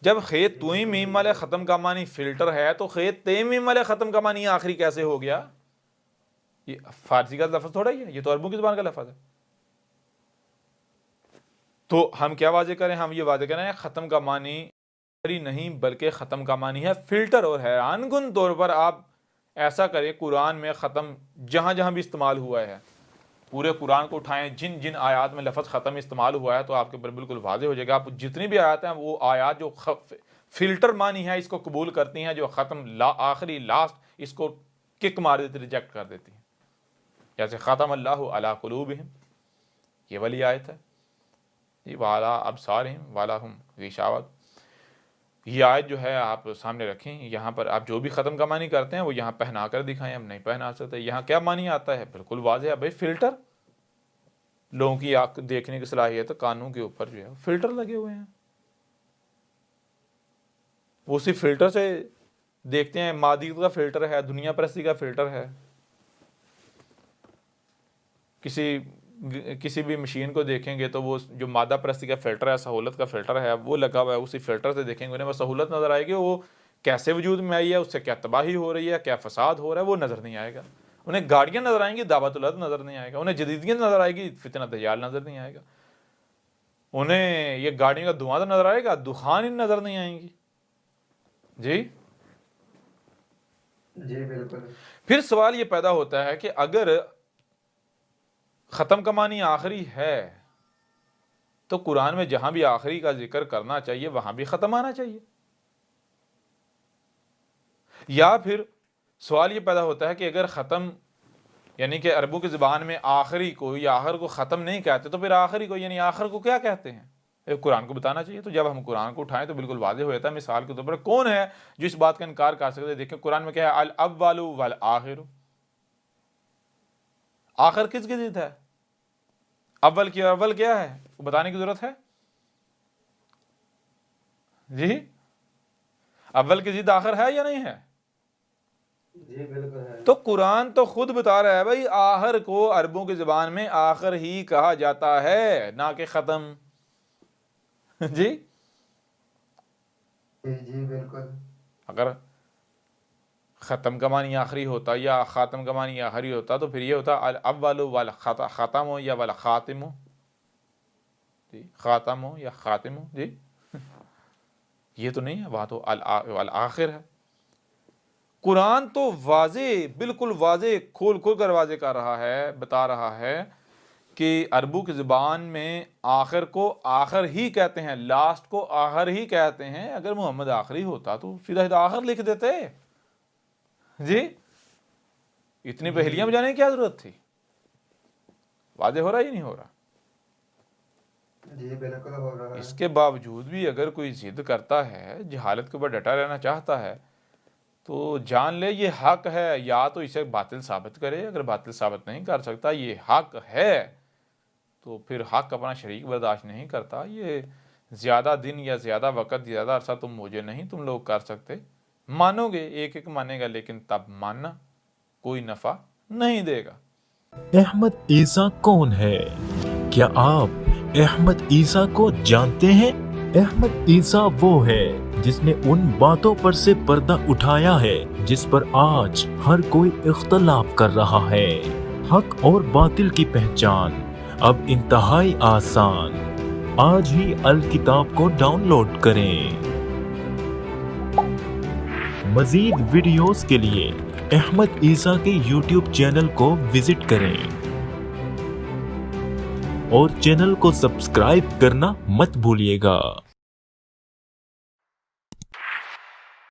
جب خیت توئیں میم والے ختم کا معنی فلٹر ہے تو خیت تے میم والے ختم کا معنی آخری کیسے ہو گیا؟ یہ فارسی کا لفظ تھوڑا ہی ہے، یہ تو عربوں کی زبان کا لفظ ہے. تو ہم کیا واضح کریں؟ ہم یہ واضح کریں ختم کا معنی نہیں بلکہ ختم کا معنی ہے فلٹر. اور حیران کن طور پر آپ ایسا کریں قرآن میں ختم جہاں جہاں بھی استعمال ہوا ہے، پورے قرآن کو اٹھائیں، جن جن آیات میں لفظ ختم استعمال ہوا ہے تو آپ کے اوپر بالکل واضح ہو جائے گا. آپ جتنی بھی آیات ہیں وہ آیات جو فلٹر معنی ہے اس کو قبول کرتی ہیں، جو ختم آخری لاسٹ اس کو کک مار دیتی، ریجیکٹ کر دیتی ہیں. جیسے ختم اللہ علی قلوبہم، یہ والی آیت ہے جی، والا ابصارہم والا ہم غشاوۃ. یہ آیت جو ہے آپ سامنے رکھیں، یہاں پر آپ جو بھی ختم کا معنی کرتے ہیں وہ یہاں پہنا کر دکھائیں. ہم نہیں پہنا سکتے. یہاں کیا معنی آتا ہے بالکل واضح ہے بھائی، فلٹر. لوگوں کی آنکھ دیکھنے کی صلاحیت کانوں کے اوپر جو ہے فلٹر لگے ہوئے ہیں، وہ اسی فلٹر سے دیکھتے ہیں. مادیت کا فلٹر ہے، دنیا پرستی کا فلٹر ہے. کسی بھی مشین کو دیکھیں گے تو وہ جو مادہ پرستی کا فلٹر ہے، سہولت کا فلٹر ہے، وہ لگا ہوا ہے. اسی فلٹر سے دیکھیں گے انہیں بس سہولت نظر آئے گی، وہ کیسے وجود میں آئی ہے، اس سے کیا تباہی ہو رہی ہے، کیا فساد ہو رہا ہے وہ نظر نہیں آئے گا. انہیں گاڑیاں نظر آئیں گی، دعوت الارض نظر نہیں آئے گا. انہیں جدیدیت نظر آئے گی، فتنہ دجال نظر نہیں آئے گا. انہیں یہ گاڑیوں کا دھواں تو نظر آئے گا، دخان ہی نظر نہیں آئیں گی جی. جی بالکل. پھر سوال یہ پیدا ہوتا ہے کہ اگر ختم کا معنی آخری ہے تو قرآن میں جہاں بھی آخری کا ذکر کرنا چاہیے وہاں بھی ختم آنا چاہیے. یا پھر سوال یہ پیدا ہوتا ہے کہ اگر ختم یعنی کہ عربوں کی زبان میں آخری کو یا آخر کو ختم نہیں کہتے تو پھر آخری کو یعنی آخر کو کیا کہتے ہیں؟ قرآن کو بتانا چاہیے. تو جب ہم قرآن کو اٹھائیں تو بالکل واضح ہو جاتا ہے. مثال کے طور پر کون ہے جو اس بات کا انکار کر سکتے؟ دیکھیں قرآن میں کیا ہے، الاول والآخر. آخر کس کی ضد ہے؟ اول کی اول کیا ہے؟ وہ بتانے کی ضرورت ہے؟ جی اول کی ضد آخر ہے یا نہیں ہے؟ جی بالکل ہے. تو قرآن تو خود بتا رہا ہے بھائی آخر کو عربوں کی زبان میں آخر ہی کہا جاتا ہے، نہ کہ ختم. جی جی بالکل. اگر ختم کا معنی آخری ہوتا یا خاتم کا معنی آخری ہوتا تو پھر یہ ہوتا الاول والختم ہو یا والخاتم ہو. جی خاتم ہو یا خاتم ہو. جی یہ تو نہیں ہے، وہاں تو الآخر ہے. قرآن تو واضح، بالکل واضح، کھول کھول کر واضح کر رہا ہے، بتا رہا ہے کہ عربوں کی زبان میں آخر کو آخر ہی کہتے ہیں، لاسٹ کو آخر ہی کہتے ہیں. اگر محمد آخری ہوتا تو سیدھا آخر لکھ دیتے. جی اتنی پہلیاں بجانے کی کیا ضرورت تھی؟ واضح ہو رہا ہے یا نہیں ہو رہا؟ جی بالکل ہو رہا ہے. اس کے باوجود بھی اگر کوئی ضد کرتا ہے، جہالت کے اوپر ڈٹا رہنا چاہتا ہے، تو جان لے یہ حق ہے. یا تو اسے باطل ثابت کرے، اگر باطل ثابت نہیں کر سکتا، یہ حق ہے، تو پھر حق اپنا شریک برداشت نہیں کرتا. یہ زیادہ دن یا زیادہ وقت، زیادہ عرصہ تم مجھے نہیں تم لوگ کر سکتے. مانو گے، ایک ایک مانے گا، لیکن تب ماننا کوئی نفع نہیں دے گا. احمد عیسیٰ کون ہے؟ کیا آپ احمد عیسیٰ کو جانتے ہیں؟ احمد عیسیٰ وہ ہے جس نے ان باتوں پر سے پردہ اٹھایا ہے جس پر آج ہر کوئی اختلاف کر رہا ہے. حق اور باطل کی پہچان اب انتہائی آسان. آج ہی الکتاب کو ڈاؤن لوڈ کریں. مزید ویڈیوز کے لیے احمد عیسیٰ کے یوٹیوب چینل کو وزٹ کریں اور چینل کو سبسکرائب کرنا مت بھولیے گا.